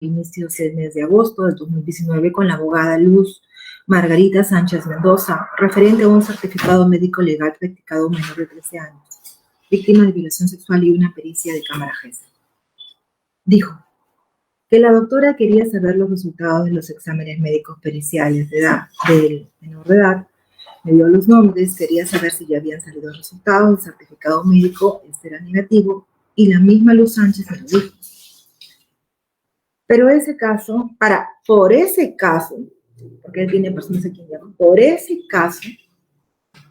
inicios del mes de agosto del 2019 con la abogada Luz Margarita Sánchez Mendoza, referente a un certificado médico legal practicado a un menor de 13 años, víctima de violación sexual y una pericia de cámara GESA. Dijo que la doctora quería saber los resultados de los exámenes médicos periciales del menor de edad, me dio los nombres, quería saber si ya habían salido los resultados, el certificado médico era negativo, y la misma Luz Sánchez me lo dijo. Pero por ese caso, porque él tiene personas a quien llama, por ese caso,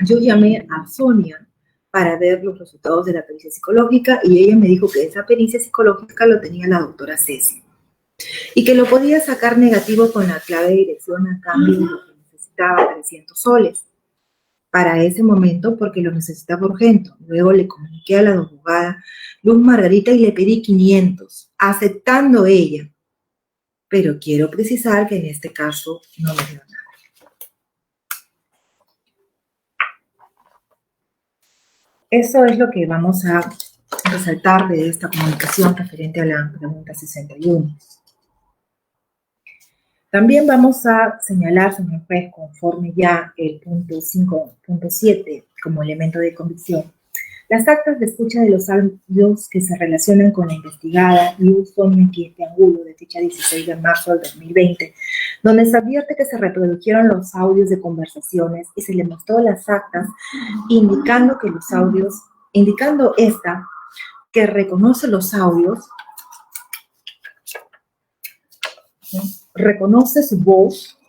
yo llamé a Sonia para ver los resultados de la pericia psicológica y ella me dijo que esa pericia psicológica lo tenía la doctora Ceci y que lo podía sacar negativo con la clave de dirección a cambio de lo que necesitaba, 300 soles para ese momento porque lo necesitaba urgente. Luego le comuniqué a la abogada Luz Margarita y le pedí 500, aceptando ella. Pero quiero precisar que en este caso no me dio nada. Eso es lo que vamos a resaltar de esta comunicación referente a la pregunta 61. También vamos a señalar, señor juez, conforme ya el punto 5.7 como elemento de convicción, las actas de escucha de los audios que se relacionan con la investigada Luz Sonia Quinte Angulo de fecha 16 de marzo del 2020, donde se advierte que se reprodujeron los audios de conversaciones y se le mostró las actas indicando esta que reconoce los audios, ¿no? Reconoce su voz,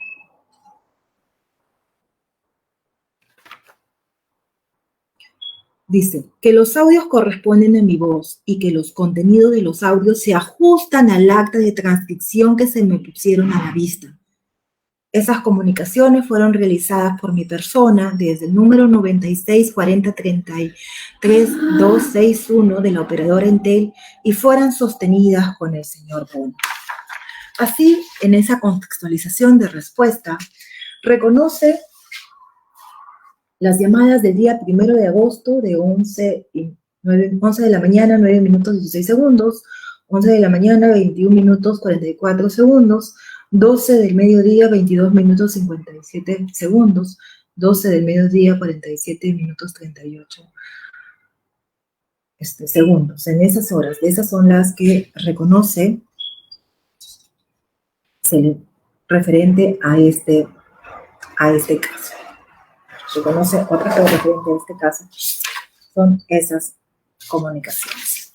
dice que los audios corresponden a mi voz y que los contenidos de los audios se ajustan al acta de transcripción que se me pusieron a la vista. Esas comunicaciones fueron realizadas por mi persona desde el número 964033-261 de la operadora Entel y fueron sostenidas con el señor Bono. Así, en esa contextualización de respuesta, reconoce las llamadas del día 1 de agosto de 11 de la mañana, 9 minutos 16 segundos, 11 de la mañana, 21 minutos 44 segundos, 12 del mediodía, 22 minutos 57 segundos, 12 del mediodía, 47 minutos 38 segundos. En esas horas, esas son las que reconoce referente a este caso. Reconoce otra cosa referente a este caso, son esas comunicaciones.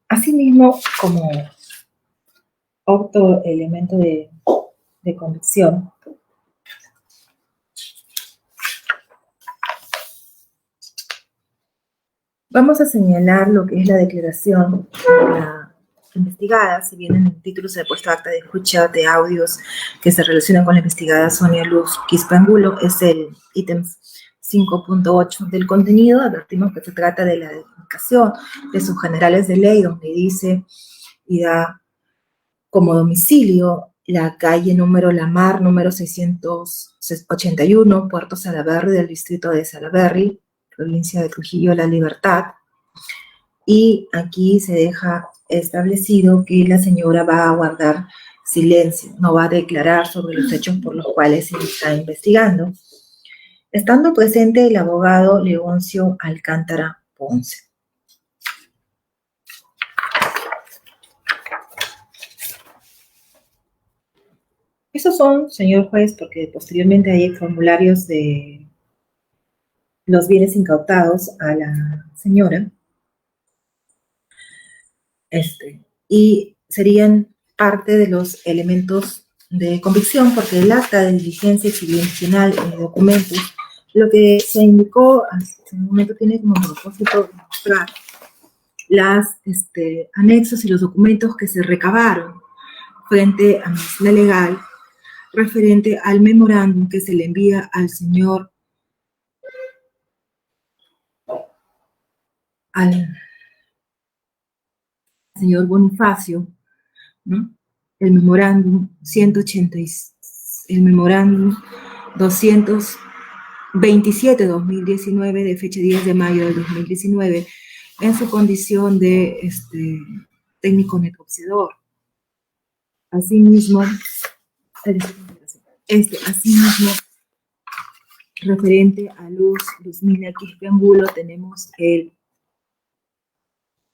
Asimismo, como otro elemento de convicción, vamos a señalar lo que es la declaración de la investigada. Si bien en el título se ha puesto acta de escucha de audios que se relacionan con la investigada Sonia Luz Quispe Angulo, es el ítem 5.8 del contenido. Advertimos que se trata de la dedicación de sus generales de ley, donde dice y da como domicilio la calle número Lamar, número 681, Puerto Salaberry, del distrito de Salaberry, provincia de Trujillo, La Libertad. Y aquí se deja establecido que la señora va a guardar silencio, no va a declarar sobre los hechos por los cuales se está investigando, estando presente el abogado Leoncio Alcántara Ponce. Esos son, señor juez, porque posteriormente hay formularios de los bienes incautados a la señora, y serían parte de los elementos de convicción, porque el acta de diligencia expedicional en los documentos, lo que se indicó hasta el momento tiene como propósito mostrar las anexos y los documentos que se recabaron frente a la legal referente al memorándum que se le envía al señor Bonifacio, ¿no? el memorándum 227-2019 de fecha 10 de mayo del 2019 en su condición de técnico negociador. Asimismo, referente a Luzmila Quispe Angulo, tenemos el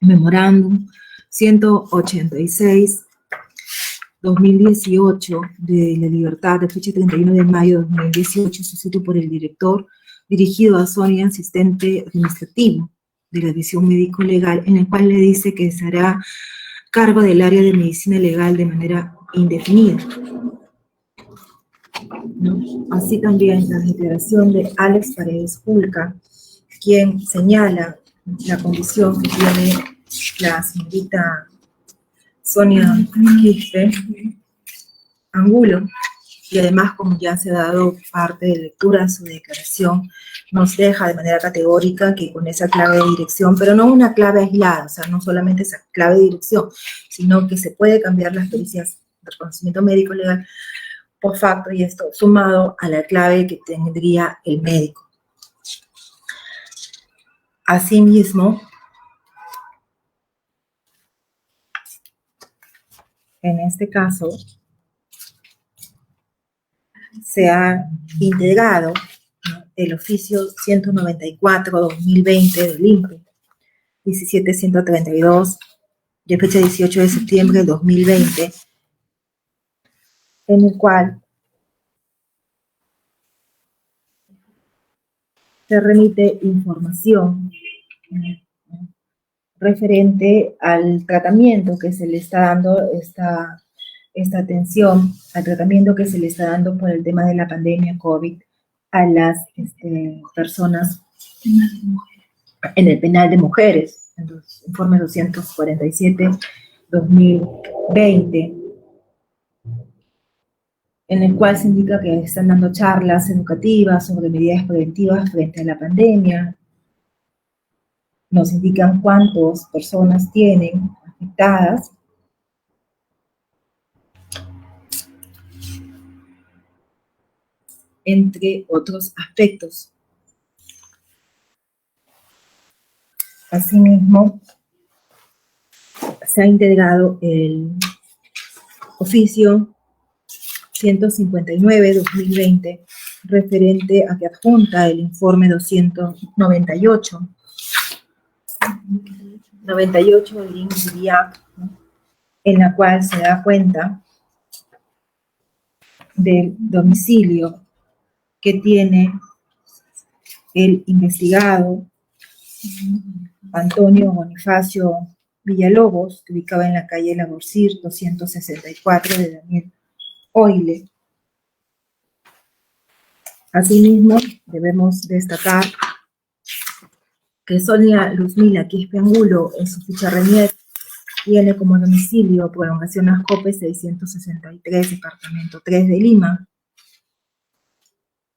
memorándum 186-2018 de la Libertad de fecha 31 de mayo de 2018, suscrito por el director, dirigido a Sonia, asistente administrativo de la División Médico-Legal, en el cual le dice que se hará cargo del área de medicina legal de manera indefinida, ¿no? Así también la declaración de Alex Paredes Julca, quien señala la condición que tiene la señorita Sonia Quispe Angulo, y además, como ya se ha dado parte de lectura en su declaración, nos deja de manera categórica que con esa clave de dirección, pero no una clave aislada, o sea, no solamente esa clave de dirección, sino que se puede cambiar las pericias de conocimiento médico legal por facto, y esto sumado a la clave que tendría el médico. Asimismo, en este caso, se ha integrado, ¿no?, el oficio 194-2020 del INPE, 17132, de fecha 18 de septiembre de 2020, en el cual se remite información referente al tratamiento que se le está dando, esta atención al tratamiento que se le está dando por el tema de la pandemia COVID a las personas en el penal de mujeres, en los informes 247-2020, en el cual se indica que están dando charlas educativas sobre medidas preventivas frente a la pandemia. Nos indican cuántas personas tienen afectadas, entre otros aspectos. Asimismo, se ha integrado el oficio 159-2020, referente a que adjunta el informe 298 del INPI-DIAC, ¿no?, en la cual se da cuenta del domicilio que tiene el investigado Antonio Bonifacio Villalobos, que ubicaba en la calle Laborcir 264 de Daniel Oile. Asimismo, debemos destacar que Sonia Luzmila Quispe Angulo, en su ficha RENIEC, tiene como domicilio Prolongación Ascope 663, departamento 3 de Lima.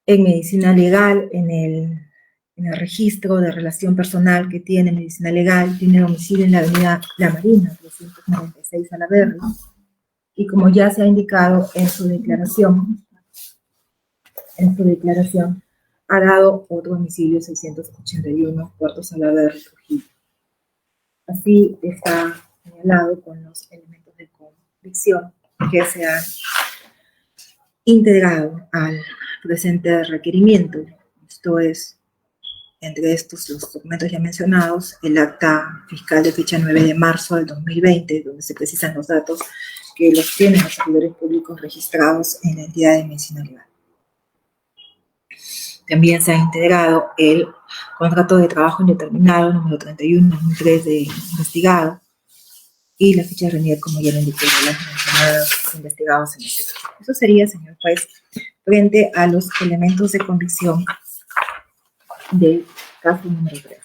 En medicina legal, en el registro de relación personal que tiene medicina legal, tiene domicilio en la avenida La Marina, 396 Salaberry, y como ya se ha indicado en su declaración, ha dado otro domicilio 681, Puerto Salaberry, Trujillo. Así está señalado con los elementos de convicción que se han integrado al presente requerimiento. Esto es, entre estos, los documentos ya mencionados, el acta fiscal de fecha 9 de marzo del 2020, donde se precisan los datos que los tienen los servidores públicos registrados en la entidad de medicina legal. También se ha integrado el contrato de trabajo indeterminado número 31-2003 de investigado y la ficha de RENIEC, como ya lo indiqué, de los mencionados investigados en este caso. Eso sería, señor juez, frente a los elementos de convicción del caso número 3.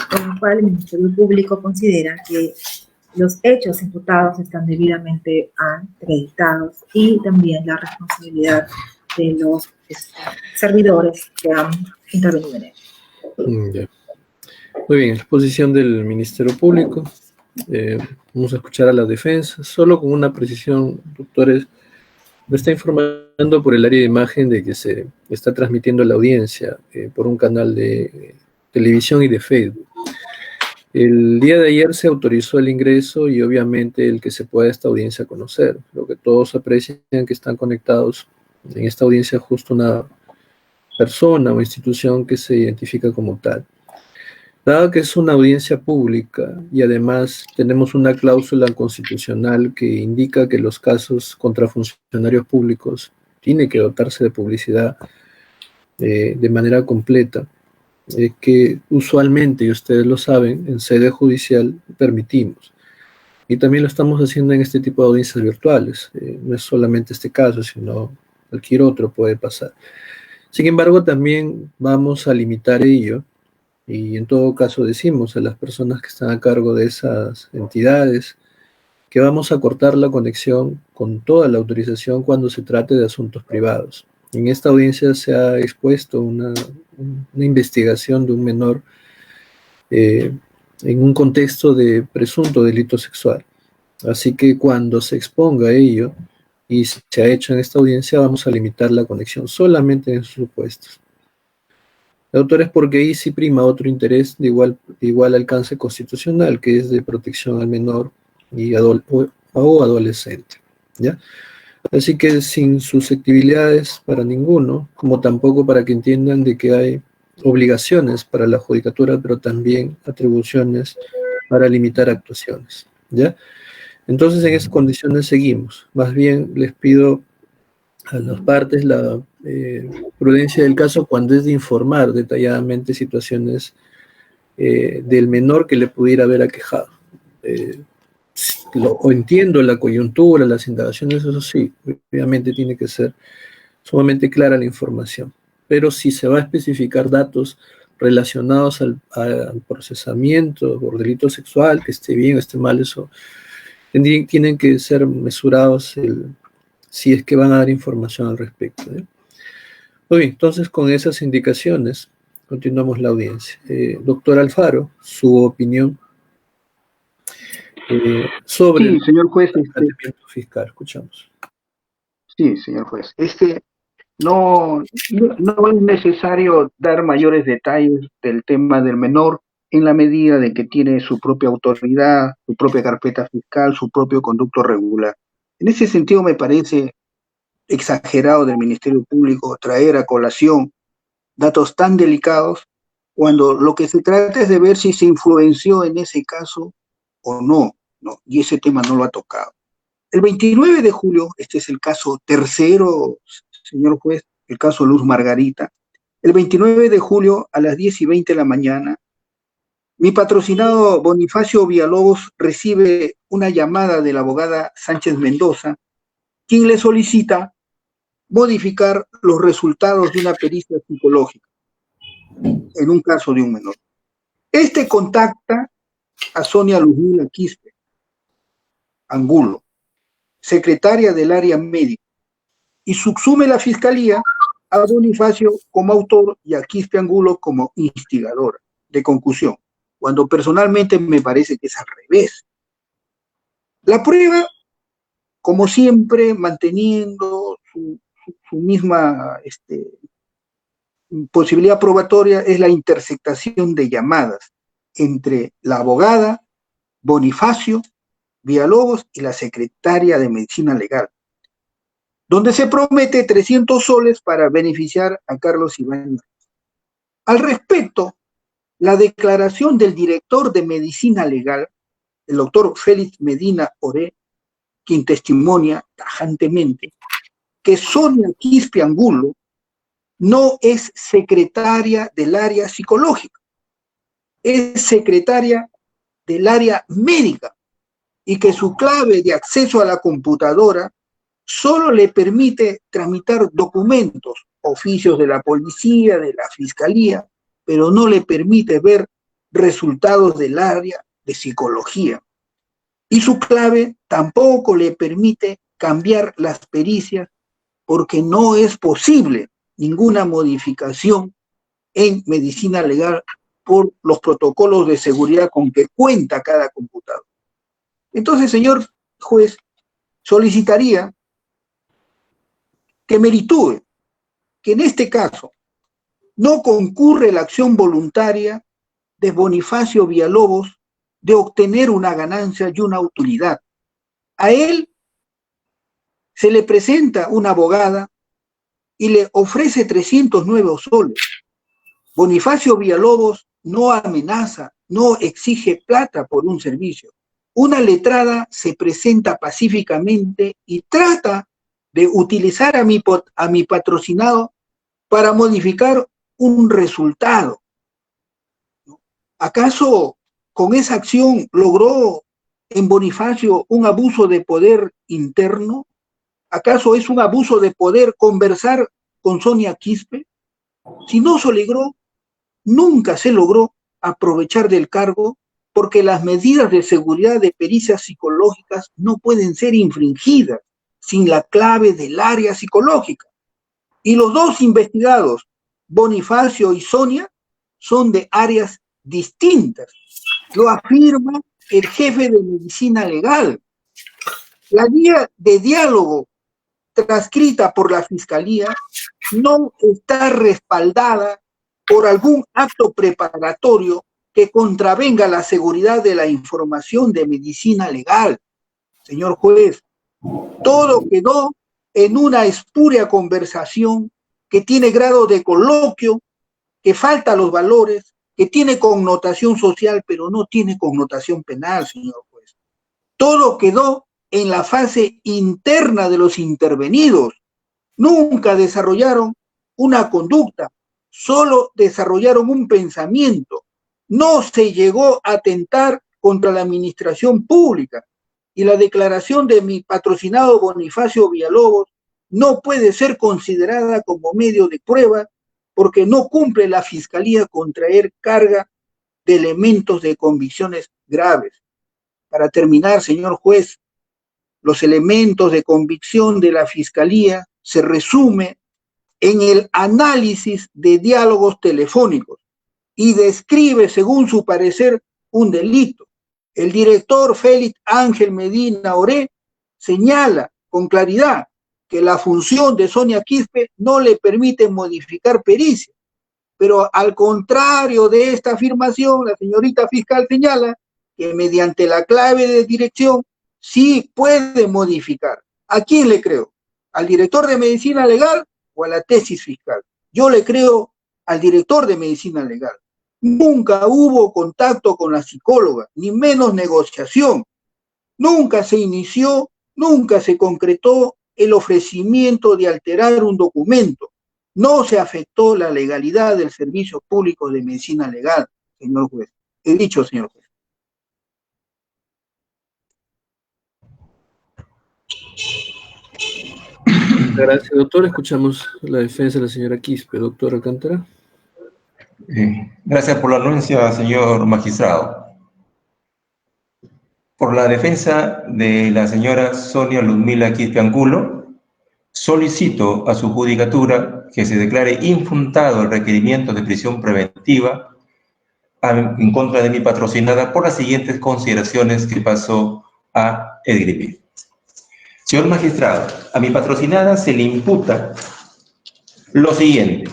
Con lo cual el Ministerio Público considera que los hechos imputados están debidamente acreditados y también la responsabilidad de los servidores que han intervenido en él. Ya. Muy bien, exposición del Ministerio Público. Vamos a escuchar a la defensa, solo con una precisión, doctores. Me está informando por el área de imagen de que se está transmitiendo la audiencia por un canal de televisión y de Facebook. El día de ayer se autorizó el ingreso y obviamente el que se pueda esta audiencia conocer. Lo que todos aprecian que están conectados en esta audiencia justo una persona o institución que se identifica como tal. Dado que es una audiencia pública y además tenemos una cláusula constitucional que indica que los casos contra funcionarios públicos tienen que dotarse de publicidad de manera completa, que usualmente, y ustedes lo saben, en sede judicial permitimos. Y también lo estamos haciendo en este tipo de audiencias virtuales. No es solamente este caso, sino cualquier otro puede pasar. Sin embargo, también vamos a limitar ello y en todo caso decimos a las personas que están a cargo de esas entidades que vamos a cortar la conexión con toda la autorización cuando se trate de asuntos privados. En esta audiencia se ha expuesto una investigación de un menor en un contexto de presunto delito sexual. Así que cuando se exponga ello y se ha hecho en esta audiencia, vamos a limitar la conexión solamente en esos supuestos. Autores, porque ahí sí prima otro interés de igual alcance constitucional, que es de protección al menor y o adolescente, ¿ya? Así que sin susceptibilidades para ninguno, como tampoco para que entiendan de que hay obligaciones para la judicatura, pero también atribuciones para limitar actuaciones, ¿ya? Entonces, en esas condiciones seguimos. Más bien les pido a las partes la prudencia del caso cuando es de informar detalladamente situaciones del menor que le pudiera haber aquejado. O entiendo la coyuntura, las indagaciones, eso sí, obviamente tiene que ser sumamente clara la información. Pero si se va a especificar datos relacionados al procesamiento por delito sexual, que esté bien o esté mal, eso tienen que ser mesurados si es que van a dar información al respecto. Muy bien, entonces con esas indicaciones continuamos la audiencia. Doctor Alfaro, su opinión sobre sí, señor juez, el planteamiento fiscal. Escuchamos. sí, señor juez. No es necesario dar mayores detalles del tema del menor en la medida de que tiene su propia autoridad, su propia carpeta fiscal, su propio conducto regular. En ese sentido me parece exagerado del Ministerio Público traer a colación datos tan delicados cuando lo que se trata es de ver si se influenció en ese caso o no, y ese tema no lo ha tocado. El 29 de julio, este es el caso tercero, señor juez, el caso Luz Margarita. El 29 de julio a las 10:20 de la mañana, mi patrocinado Bonifacio Villalobos recibe una llamada de la abogada Sánchez Mendoza, quien le solicita modificar los resultados de una pericia psicológica en un caso de un menor. Este contacta a Sonia Luzmila Quispe Angulo, secretaria del área médica, y subsume la fiscalía a Bonifacio como autor y a Quispe Angulo como instigadora de concusión, cuando personalmente me parece que es al revés. La prueba, como siempre, manteniendo su misma posibilidad probatoria, es la interceptación de llamadas entre la abogada, Bonifacio Villalobos y la secretaria de Medicina Legal, donde se promete 300 soles para beneficiar a Carlos Ibáñez. Al respecto, la declaración del director de Medicina Legal, el doctor Félix Medina Oré, quien testimonia tajantemente que Sonia Quispe Angulo no es secretaria del área psicológica, es secretaria del área médica y que su clave de acceso a la computadora solo le permite tramitar documentos, oficios de la policía, de la fiscalía, pero no le permite ver resultados del área de psicología. Y su clave tampoco le permite cambiar las pericias porque no es posible ninguna modificación en medicina legal por los protocolos de seguridad con que cuenta cada computador. Entonces, señor juez, solicitaría que meritúe que en este caso no concurre la acción voluntaria de Bonifacio Villalobos de obtener una ganancia y una utilidad. A él se le presenta una abogada y le ofrece 309 soles. Bonifacio Villalobos no amenaza, no exige plata por un servicio. Una letrada se presenta pacíficamente y trata de utilizar a mi patrocinado para modificar un resultado. ¿Acaso con esa acción logró en Bonifacio un abuso de poder interno? ¿Acaso es un abuso de poder conversar con Sonia Quispe? Si no se logró, nunca se logró aprovechar del cargo porque las medidas de seguridad de pericias psicológicas no pueden ser infringidas sin la clave del área psicológica. Y los dos investigados, Bonifacio y Sonia, son de áreas distintas. Lo afirma el jefe de medicina legal. La guía de diálogo transcrita por la Fiscalía no está respaldada por algún acto preparatorio que contravenga la seguridad de la información de medicina legal. Señor juez, todo quedó en una espuria conversación que tiene grado de coloquio, que falta los valores, que tiene connotación social, pero no tiene connotación penal, señor juez. Todo quedó en la fase interna de los intervenidos. Nunca desarrollaron una conducta, solo desarrollaron un pensamiento. No se llegó a atentar contra la administración pública. Y la declaración de mi patrocinado Bonifacio Villalobos no puede ser considerada como medio de prueba porque no cumple la Fiscalía con traer carga de elementos de convicciones graves. Para terminar, señor juez, los elementos de convicción de la Fiscalía se resumen en el análisis de diálogos telefónicos y describe, según su parecer, un delito. El director Félix Ángel Medina Oré señala con claridad que la función de Sonia Quispe no le permite modificar pericia, pero al contrario de esta afirmación, la señorita fiscal señala que mediante la clave de dirección sí puede modificar. ¿A quién le creo? ¿Al director de medicina legal o a la tesis fiscal? Yo le creo al director de medicina legal. Nunca hubo contacto con la psicóloga, ni menos negociación. Nunca se inició, nunca se concretó el ofrecimiento de alterar un documento. No se afectó la legalidad del servicio público de medicina legal, señor juez. He dicho, señor juez. Gracias, doctor. Escuchamos la defensa de la señora Quispe. Doctor Alcántara. Gracias por la anuencia, señor magistrado. Por la defensa de la señora Sonia Ludmila Quispe Angulo, solicito a su judicatura que se declare infundado el requerimiento de prisión preventiva en contra de mi patrocinada por las siguientes consideraciones que pasó a esgrimir. Señor magistrado, a mi patrocinada se le imputa lo siguiente,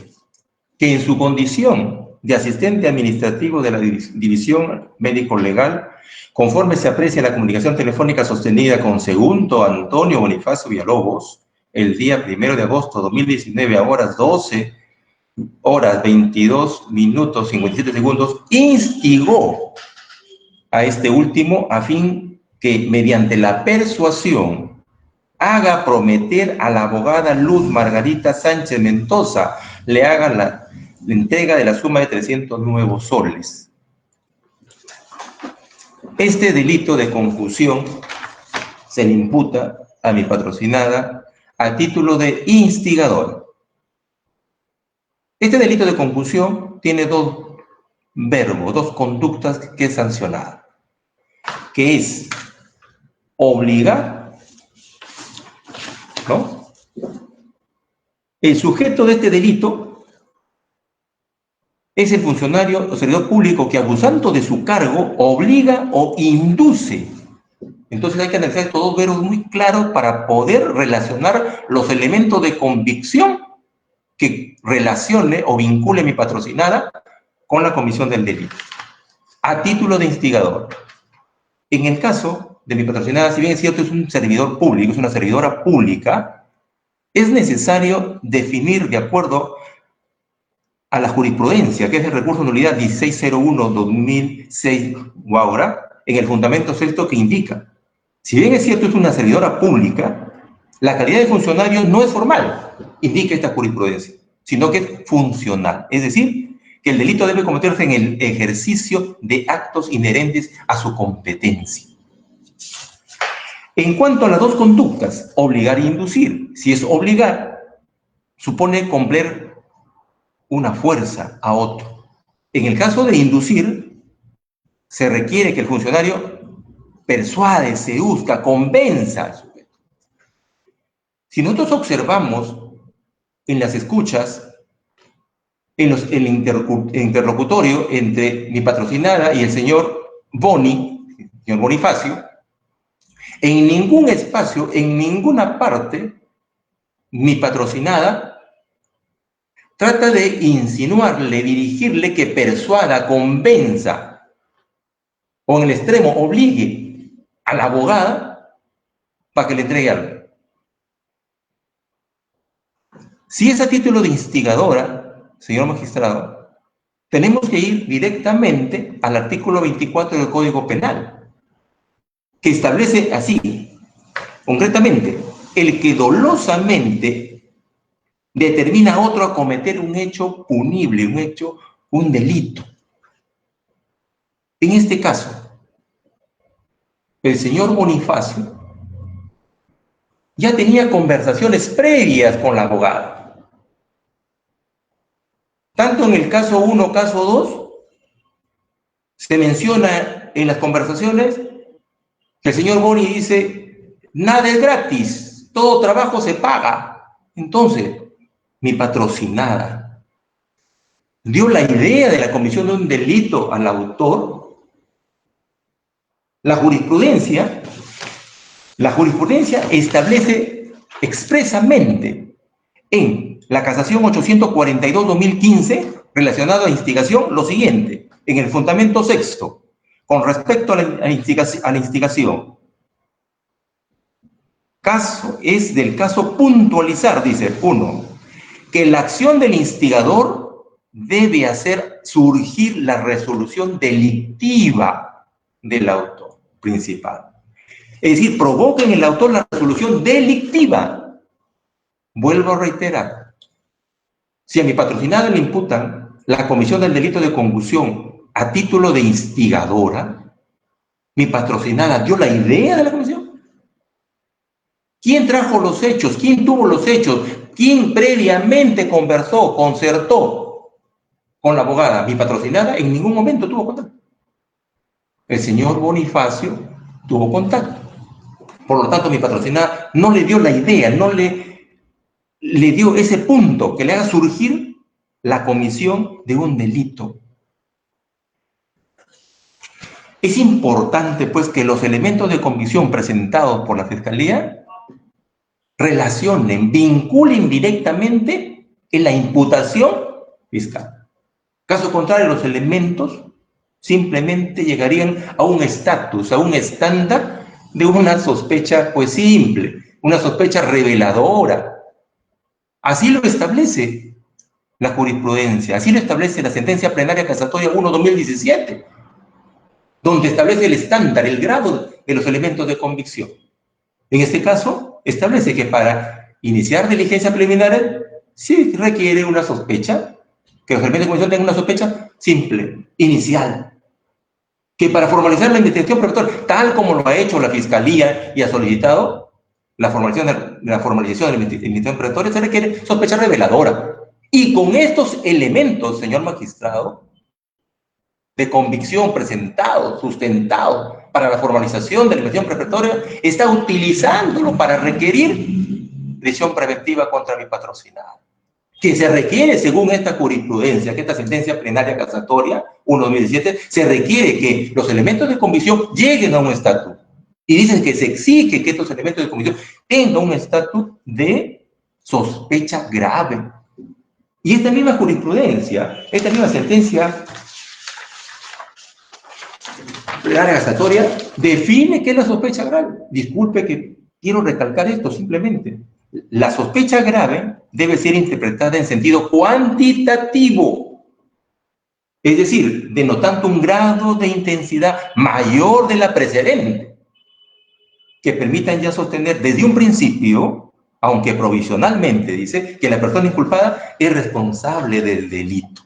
que en su condición de asistente administrativo de la División Médico-Legal, conforme se aprecia la comunicación telefónica sostenida con segundo Antonio Bonifacio Villalobos, el día 1 de agosto de 2019 a horas 12 horas 22 minutos 57 segundos, instigó a este último a fin que mediante la persuasión haga prometer a la abogada Luz Margarita Sánchez Mendoza le haga la entrega de la suma de 309 soles. Este delito de concusión se le imputa a mi patrocinada a título de instigador. Este delito de concusión tiene dos verbos, dos conductas que es sancionada, que es obligar, ¿no? El sujeto de este delito es el funcionario o servidor público que, abusando de su cargo, obliga o induce Entonces hay que analizar estos dos verbos muy claros para poder relacionar los elementos de convicción que relacione o vincule mi patrocinada con la comisión del delito. A título de instigador. En el caso de mi patrocinada, si bien es cierto, es un servidor público, es una servidora pública, es necesario definir de acuerdo a la jurisprudencia, que es el recurso de nulidad 1601-2006 Guaura, en el fundamento sexto que indica, si bien es cierto, es una servidora pública, la calidad de funcionario no es formal, indica esta jurisprudencia, sino que es funcional. Es decir, que el delito debe cometerse en el ejercicio de actos inherentes a su competencia. En cuanto a las dos conductas, obligar e inducir, si es obligar, supone comprar una fuerza a otro. En el caso de inducir, se requiere que el funcionario persuade, seduzca, convenza al sujeto. Si nosotros observamos en las escuchas, en el interlocutorio entre mi patrocinada y el señor señor Bonifacio, en ningún espacio, en ninguna parte, mi patrocinada trata de insinuarle, dirigirle que persuada, convenza, o en el extremo obligue a la abogada para que le entregue algo. Si es a título de instigadora, señor magistrado, tenemos que ir directamente al artículo 24 del Código Penal, que establece así, concretamente, el que dolosamente determina a otro a cometer un hecho punible, un delito. En este caso, el señor Bonifacio ya tenía conversaciones previas con la abogada. Tanto en el caso 1, caso 2, se menciona en las conversaciones que el señor Boni dice, nada es gratis, todo trabajo se paga. Entonces, mi patrocinada dio la idea de la comisión de un delito al autor. La jurisprudencia establece expresamente en la casación 842-2015 relacionado a instigación lo siguiente, en el fundamento sexto, con respecto a la instigación. Es del caso puntualizar, dice, 1, que la acción del instigador debe hacer surgir la resolución delictiva del autor principal. Es decir, provoca en el autor la resolución delictiva. Vuelvo a reiterar, si a mi patrocinada le imputan la comisión del delito de concusión a título de instigadora, mi patrocinada dio la idea de la comisión. ¿Quién trajo los hechos? ¿Quién tuvo los hechos? ¿Quién previamente concertó con la abogada? Mi patrocinada en ningún momento tuvo contacto. El señor Bonifacio tuvo contacto. Por lo tanto, mi patrocinada no le dio la idea, no le dio ese punto que le haga surgir la comisión de un delito. Es importante, pues, que los elementos de convicción presentados por la Fiscalía relacionen, vinculen directamente en la imputación fiscal. Caso contrario, los elementos simplemente llegarían a un estatus, a un estándar de una sospecha, pues, simple, una sospecha reveladora. Así lo establece la jurisprudencia, así lo establece la sentencia plenaria casatoria 1/2017, donde establece el estándar, el grado de los elementos de convicción. En este caso, establece que para iniciar diligencia preliminar sí requiere una sospecha, que los elementos de convicción tengan una sospecha simple, inicial, que para formalizar la investigación preparatoria, tal como lo ha hecho la Fiscalía y ha solicitado, la formalización de la investigación preparatoria se requiere sospecha reveladora. Y con estos elementos, señor magistrado, de convicción presentados, sustentados para la formalización de la investigación preparatoria, está utilizándolo para requerir prisión preventiva contra mi patrocinado, que se requiere, según esta jurisprudencia, que esta sentencia plenaria casatoria 1/2017, se requiere que los elementos de convicción lleguen a un estatus Y dicen que se exige que estos elementos de comisión tengan un estatus de sospecha grave. Y esta misma jurisprudencia, esta misma sentencia plenaria gastatoria, define qué es la sospecha grave. Disculpe que quiero recalcar esto simplemente. La sospecha grave debe ser interpretada en sentido cuantitativo, es decir, denotando un grado de intensidad mayor de la precedente, que permitan ya sostener desde un principio, aunque provisionalmente, dice, que la persona inculpada es responsable del delito.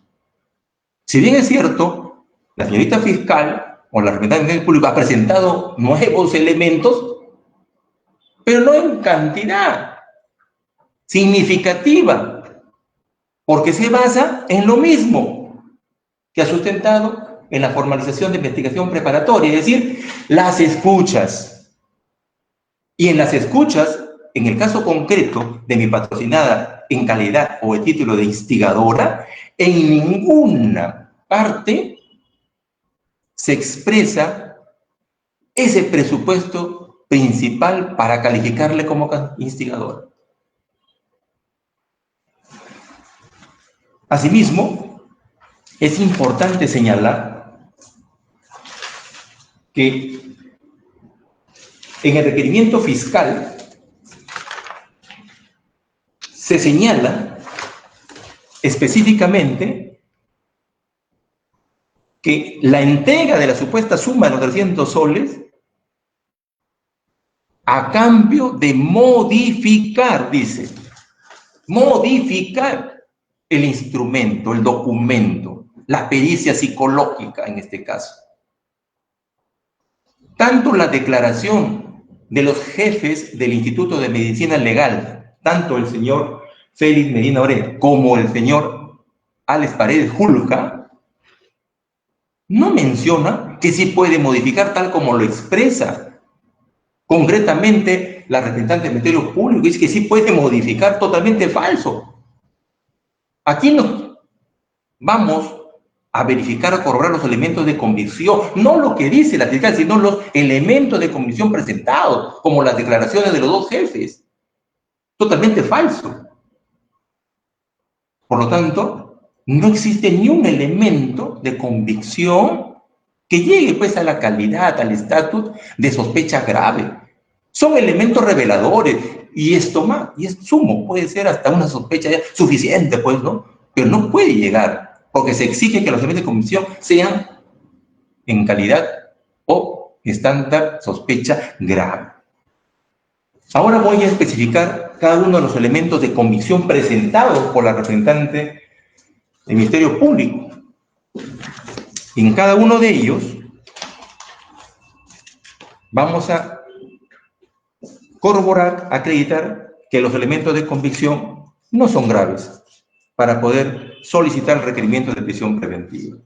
Si bien es cierto, la señorita fiscal o la representante del Ministerio Público ha presentado nuevos elementos, pero no en cantidad significativa, porque se basa en lo mismo que ha sustentado en la formalización de investigación preparatoria, es decir, las escuchas. Y en las escuchas, en el caso concreto de mi patrocinada en calidad o de título de instigadora, en ninguna parte se expresa ese presupuesto principal para calificarle como instigadora. Asimismo, es importante señalar que en el requerimiento fiscal se señala específicamente que la entrega de la supuesta suma de los 300 soles a cambio de modificar, dice, modificar el instrumento, el documento, la pericia psicológica en este caso. Tanto la declaración de los jefes del Instituto de Medicina Legal, tanto el señor Félix Medina Oret como el señor Alex Paredes Julca, no menciona que sí puede modificar tal como lo expresa. Concretamente, la representante del Ministerio Público dice que sí puede modificar, totalmente falso. Aquí nos vamos a verificar, a corroborar los elementos de convicción, no lo que dice la fiscal, sino los elementos de convicción presentados, como las declaraciones de los dos jefes. Totalmente falso. Por lo tanto, no existe ni un elemento de convicción que llegue pues a la calidad, al estatus de sospecha grave. Son elementos reveladores, y esto más, y es sumo, puede ser hasta una sospecha ya suficiente, pues, ¿no? Pero no puede llegar, porque se exige que los elementos de convicción sean en calidad o estándar sospecha grave. Ahora voy a especificar cada uno de los elementos de convicción presentados por la representante del Ministerio Público. En cada uno de ellos vamos a corroborar, acreditar que los elementos de convicción no son graves para poder solicitar el requerimiento de prisión preventiva.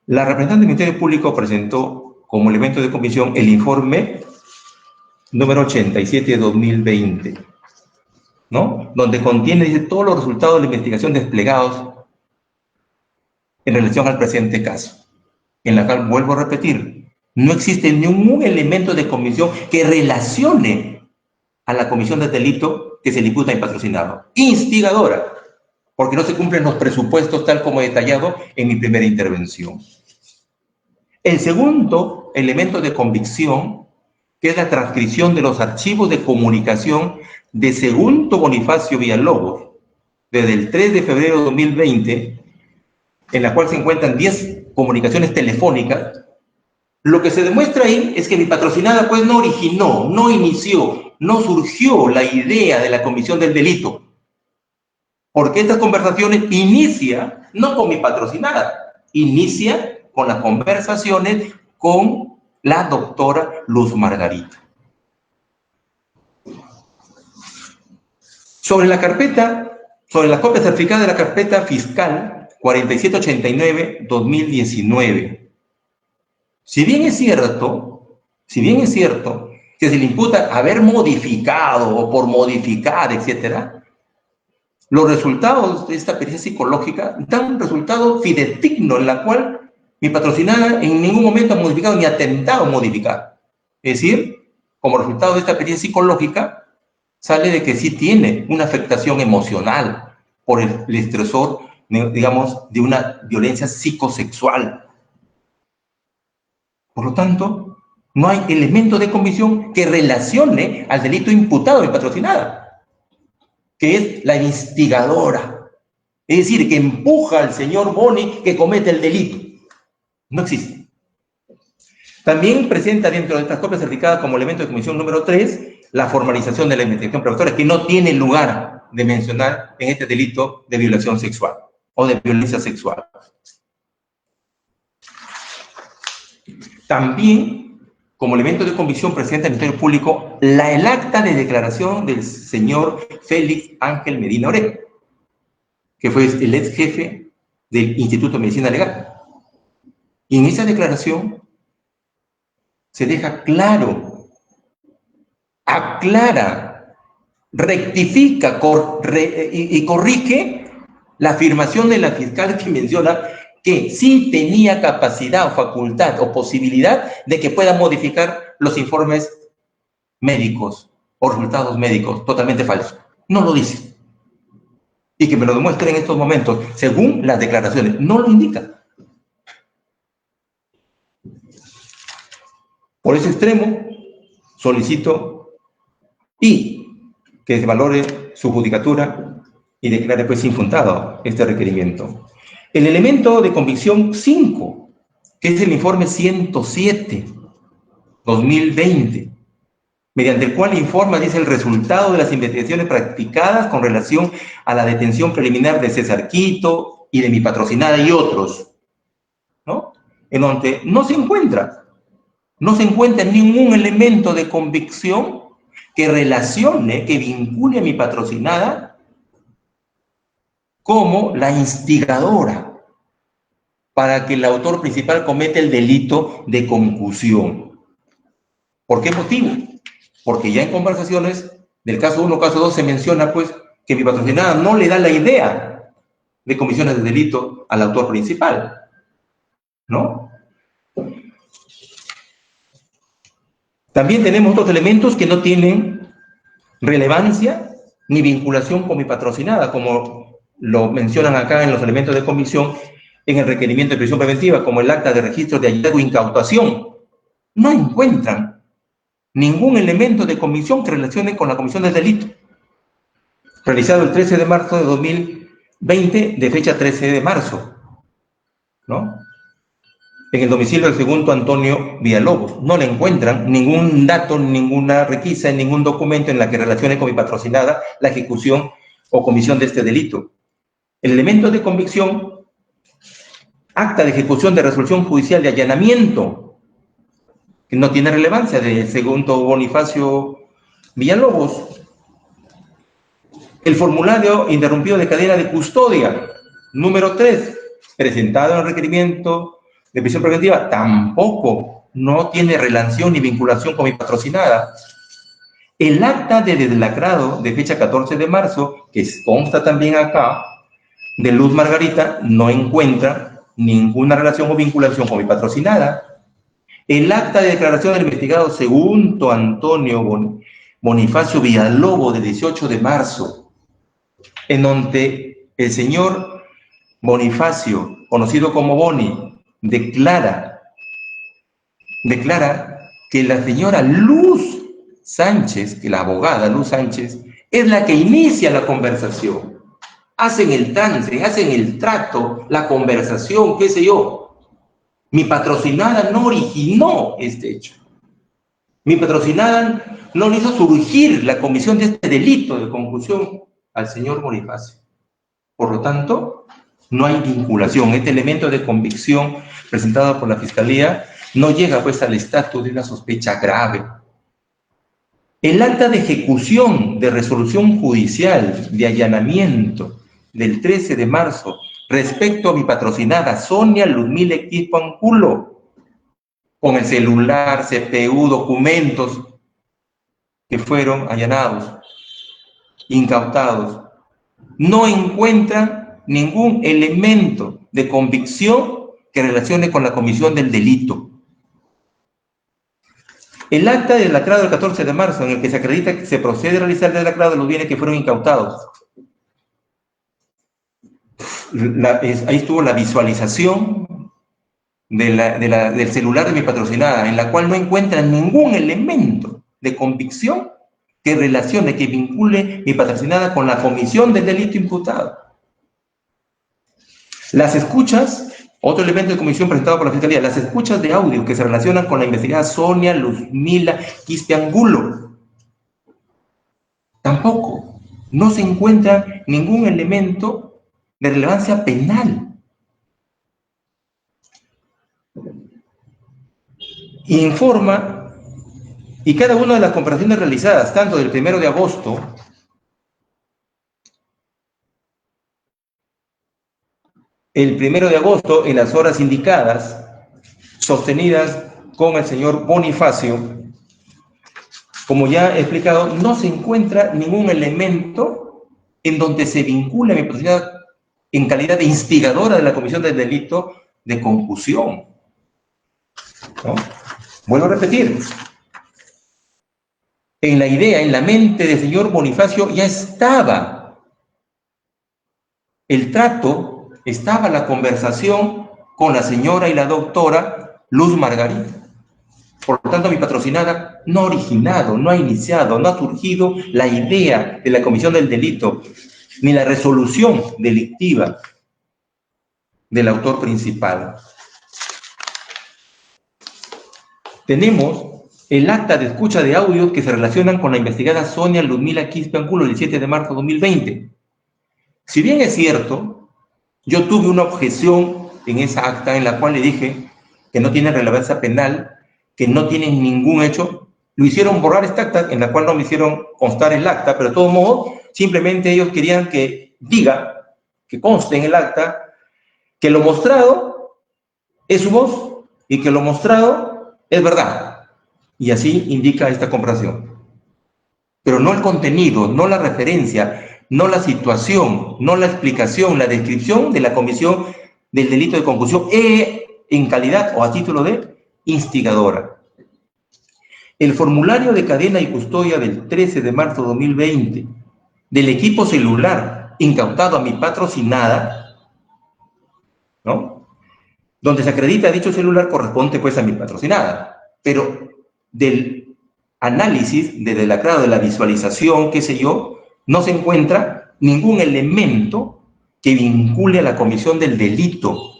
La representante del Ministerio Público presentó como elemento de convicción el informe número 87 de 2020, ¿no? Donde contiene, dice, todos los resultados de la investigación desplegados en relación al presente caso, en la cual, vuelvo a repetir, no existe ningún elemento de convicción que relacione a la comisión de delito que se le imputa a patrocinado. Instigadora, porque no se cumplen los presupuestos tal como he detallado en mi primera intervención. El segundo elemento de convicción, que es la transcripción de los archivos de comunicación de Segundo Bonifacio Villalobos, desde el 3 de febrero de 2020, en la cual se encuentran 10 comunicaciones telefónicas. Lo que se demuestra ahí es que mi patrocinada pues no originó, no inició, no surgió la idea de la comisión del delito. Porque estas conversaciones inicia no con mi patrocinada, inicia con las conversaciones con la doctora Luz Margarita. Sobre la carpeta, sobre la copia certificada de la carpeta fiscal 4789-2019. Si bien es cierto que se le imputa haber modificado o por modificar, etcétera, los resultados de esta pericia psicológica dan un resultado fidedigno en la cual mi patrocinada en ningún momento ha modificado ni ha intentado modificar. Es decir, como resultado de esta experiencia psicológica, sale de que sí tiene una afectación emocional por el estresor, digamos, de una violencia psicosexual. Por lo tanto, no hay elemento de convicción que relacione al delito imputado a mi patrocinada, que es la instigadora. Es decir, que empuja al señor Boni que comete el delito. No existe. También presenta dentro de estas copias certificadas como elemento de convicción número 3 la formalización de la investigación preparatoria, que no tiene lugar de mencionar en este delito de violación sexual o de violencia sexual. También, como elemento de convicción, presenta el Ministerio Público el acta de declaración del señor Félix Ángel Medina Oreg, que fue el ex jefe del Instituto de Medicina Legal. Y en esa declaración se deja claro, aclara, rectifica y corrige la afirmación de la fiscal que menciona que sí tenía capacidad o facultad o posibilidad de que pueda modificar los informes médicos o resultados médicos. Totalmente falso. No lo dice. Y que me lo demuestre en estos momentos, según las declaraciones. No lo indica. Por ese extremo, solicito y que se valore su judicatura y declare pues infundado este requerimiento. El elemento de convicción 5, que es el informe 107/2020, mediante el cual informa, dice, el resultado de las investigaciones practicadas con relación a la detención preliminar de César Quito y de mi patrocinada y otros, ¿no? En donde no se encuentra ningún elemento de convicción que relacione, que vincule a mi patrocinada como la instigadora para que el autor principal cometa el delito de concusión. ¿Por qué motivo? Porque ya en conversaciones del caso 1, caso 2 se menciona pues que mi patrocinada no le da la idea de comisiones de delito al autor principal, ¿no? También tenemos otros elementos que no tienen relevancia ni vinculación con mi patrocinada, como lo mencionan acá en los elementos de convicción en el requerimiento de prisión preventiva, como el acta de registro de hallazgo e incautación. No encuentran ningún elemento de convicción que relacione con la comisión del delito, realizado el 13 de marzo de 2020, de fecha 13 de marzo, ¿no? En el domicilio del segundo Antonio Villalobos. No le encuentran ningún dato, ninguna requisa, ningún documento en la que relacione con mi patrocinada la ejecución o comisión de este delito. El elemento de convicción, acta de ejecución de resolución judicial de allanamiento, que no tiene relevancia, del segundo Bonifacio Villalobos. El formulario interrumpido de cadena de custodia, número 3, presentado en el requerimiento de prisión preventiva, tampoco no tiene relación ni vinculación con mi patrocinada. El acta de deslacrado de fecha 14 de marzo, que consta también acá, de Luz Margarita, no encuentra ninguna relación o vinculación con mi patrocinada. El acta de declaración del investigado segundo Antonio Bonifacio Villalobos, de 18 de marzo, en donde el señor Bonifacio, conocido como Boni, declara que la señora Luz Sánchez, que la abogada Luz Sánchez, es la que inicia la conversación. Hacen el trance, hacen el trato, la conversación, qué sé yo. Mi patrocinada no originó este hecho. Mi patrocinada no le hizo surgir la comisión de este delito de concusión al señor Bonifacio. Por lo tanto, no hay vinculación. Este elemento de convicción presentado por la Fiscalía no llega pues al estatus de una sospecha grave. El acta de ejecución de resolución judicial de allanamiento del 13 de marzo respecto a mi patrocinada Sonia Luzmila Quispe Angulo, con el celular, CPU, documentos que fueron allanados, incautados, no encuentran ningún elemento de convicción que relacione con la comisión del delito. El acta del lacrado del 14 de marzo, en el que se acredita que se procede a realizar el lacrado de los bienes que fueron incautados. Ahí estuvo la visualización del celular de mi patrocinada, en la cual no encuentra ningún elemento de convicción que relacione, que vincule mi patrocinada con la comisión del delito imputado. Las escuchas, otro elemento de comisión presentado por la Fiscalía, las escuchas de audio que se relacionan con la investigada Sonia Luzmila Quispe Angulo. Tampoco, no se encuentra ningún elemento de relevancia penal. Informa, y cada una de las comparaciones realizadas, tanto del 1 de agosto, en las horas indicadas, sostenidas con el señor Bonifacio, como ya he explicado, no se encuentra ningún elemento en donde se vincule a mi patrocinada en calidad de instigadora de la comisión del delito de concusión, ¿no? Vuelvo a repetir, en la idea, en la mente del señor Bonifacio ya estaba el trato, estaba la conversación con la señora y la doctora Luz Margarita. Por lo tanto, mi patrocinada no ha originado, no ha iniciado, no ha surgido la idea de la comisión del delito, ni la resolución delictiva del autor principal. Tenemos el acta de escucha de audios que se relacionan con la investigada Sonia Luzmila Quispe Angulo el 17 de marzo de 2020. Si bien es cierto, yo tuve una objeción en esa acta en la cual le dije que no tiene relevancia penal, que no tienen ningún hecho, lo hicieron borrar esta acta, en la cual no me hicieron constar el acta, pero de todos modos, simplemente ellos querían que diga, que conste en el acta, que lo mostrado es su voz y que lo mostrado es verdad. Y así indica esta comparación. Pero no el contenido, no la referencia, no la situación, no la explicación, la descripción de la comisión del delito de concusión en calidad o a título de instigadora. El formulario de cadena y custodia del 13 de marzo de 2020 del equipo celular incautado a mi patrocinada, ¿no?, donde se acredita dicho celular, corresponde pues a mi patrocinada, pero del análisis, del lacrado, de la visualización, qué sé yo, no se encuentra ningún elemento que vincule a la comisión del delito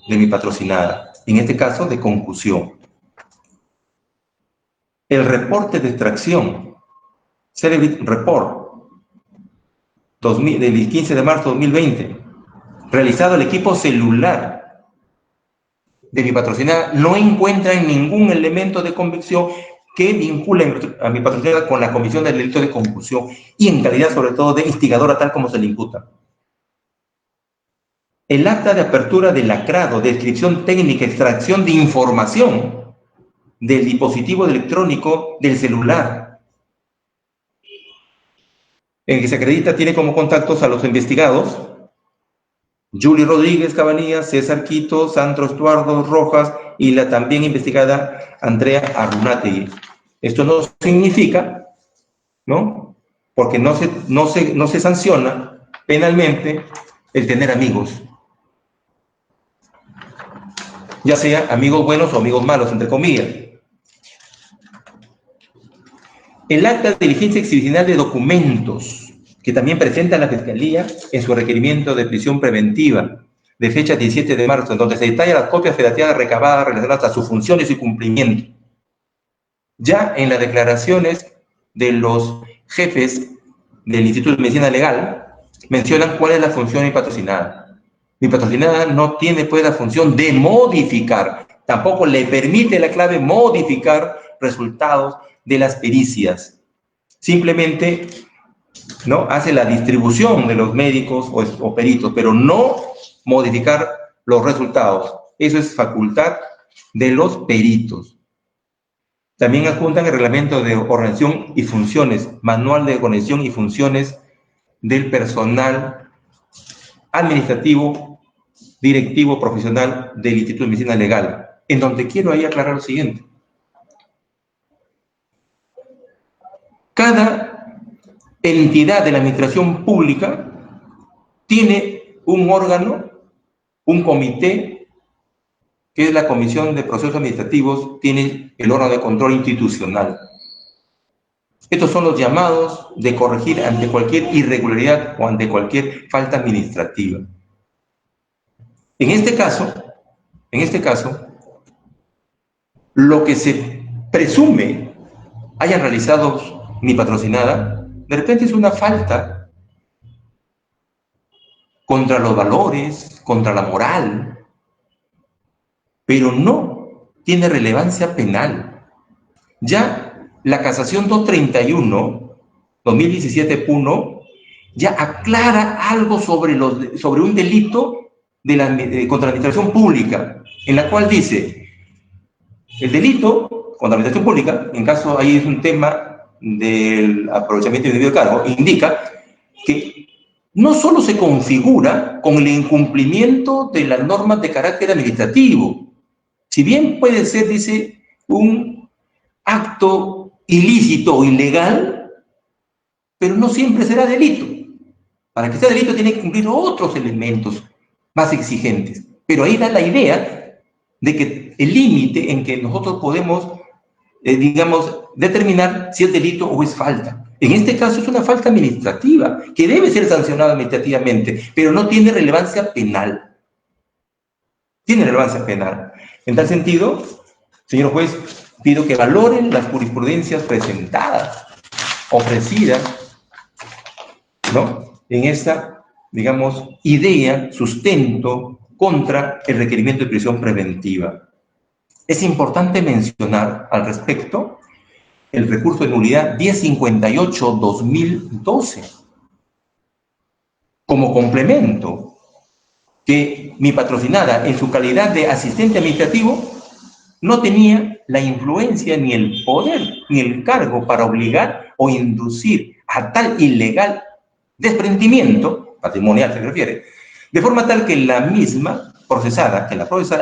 de mi patrocinada, en este caso de concusión. El reporte de extracción, Celebrity Report, del 15 de marzo de 2020, realizado al equipo celular de mi patrocinada, no encuentra ningún elemento de convicción que vincule a mi patrocinada con la comisión del delito de concusión y en calidad sobre todo de instigadora tal como se le imputa. El acta de apertura del lacrado, descripción técnica, extracción de información del dispositivo electrónico del celular, en que se acredita tiene como contactos a los investigados Julie Rodríguez Cabanillas, César Quito, Sandro Estuardo Rojas y la también investigada Andrea Arunátegui. Esto no significa, ¿no?, porque no se sanciona penalmente el tener amigos, ya sea amigos buenos o amigos malos, entre comillas. El acta de diligencia exhibicional de documentos que también presenta la Fiscalía en su requerimiento de prisión preventiva de fecha 17 de marzo, en donde se detalla las copias federativas recabadas relacionadas a sus funciones y cumplimiento. Ya en las declaraciones de los jefes del Instituto de Medicina Legal, mencionan cuál es la función de mi patrocinada. Mi patrocinada no tiene pues la función de modificar, tampoco le permite la clave modificar resultados de las pericias. Simplemente, ¿no?, hace la distribución de los médicos o peritos, pero no modificar los resultados. Eso es facultad de los peritos. También adjuntan el reglamento de organización y funciones, manual de organización y funciones del personal administrativo, directivo, profesional del Instituto de Medicina Legal, en donde quiero ahí aclarar lo siguiente. Cada entidad de la administración pública tiene un órgano, un comité, que es la Comisión de Procesos Administrativos, tiene el órgano de control institucional. Estos son los llamados de corregir ante cualquier irregularidad o ante cualquier falta administrativa. En este caso, lo que se presume hayan realizado mi patrocinada, de repente es una falta contra los valores, contra la moral, pero no tiene relevancia penal. Ya la casación 231, 2017-1, ya aclara algo sobre un delito contra la administración pública, en la cual dice, el delito contra la administración pública, en caso ahí es un tema del aprovechamiento indebido de cargo, indica que no solo se configura con el incumplimiento de las normas de carácter administrativo, si bien puede ser, dice, un acto ilícito o ilegal, pero no siempre será delito. Para que sea delito tiene que cumplir otros elementos más exigentes. Pero ahí da la idea de que el límite en que nosotros podemos, digamos, determinar si es delito o es falta. En este caso es una falta administrativa, que debe ser sancionada administrativamente, pero no tiene relevancia penal. Tiene relevancia penal. En tal sentido, señor juez, pido que valoren las jurisprudencias presentadas, ofrecidas, ¿no?, en esta, digamos, idea, sustento contra el requerimiento de prisión preventiva. Es importante mencionar al respecto el recurso de nulidad 1058-2012 como complemento que mi patrocinada, en su calidad de asistente administrativo, no tenía la influencia, ni el poder, ni el cargo para obligar o inducir a tal ilegal desprendimiento, patrimonial se refiere, de forma tal que la procesada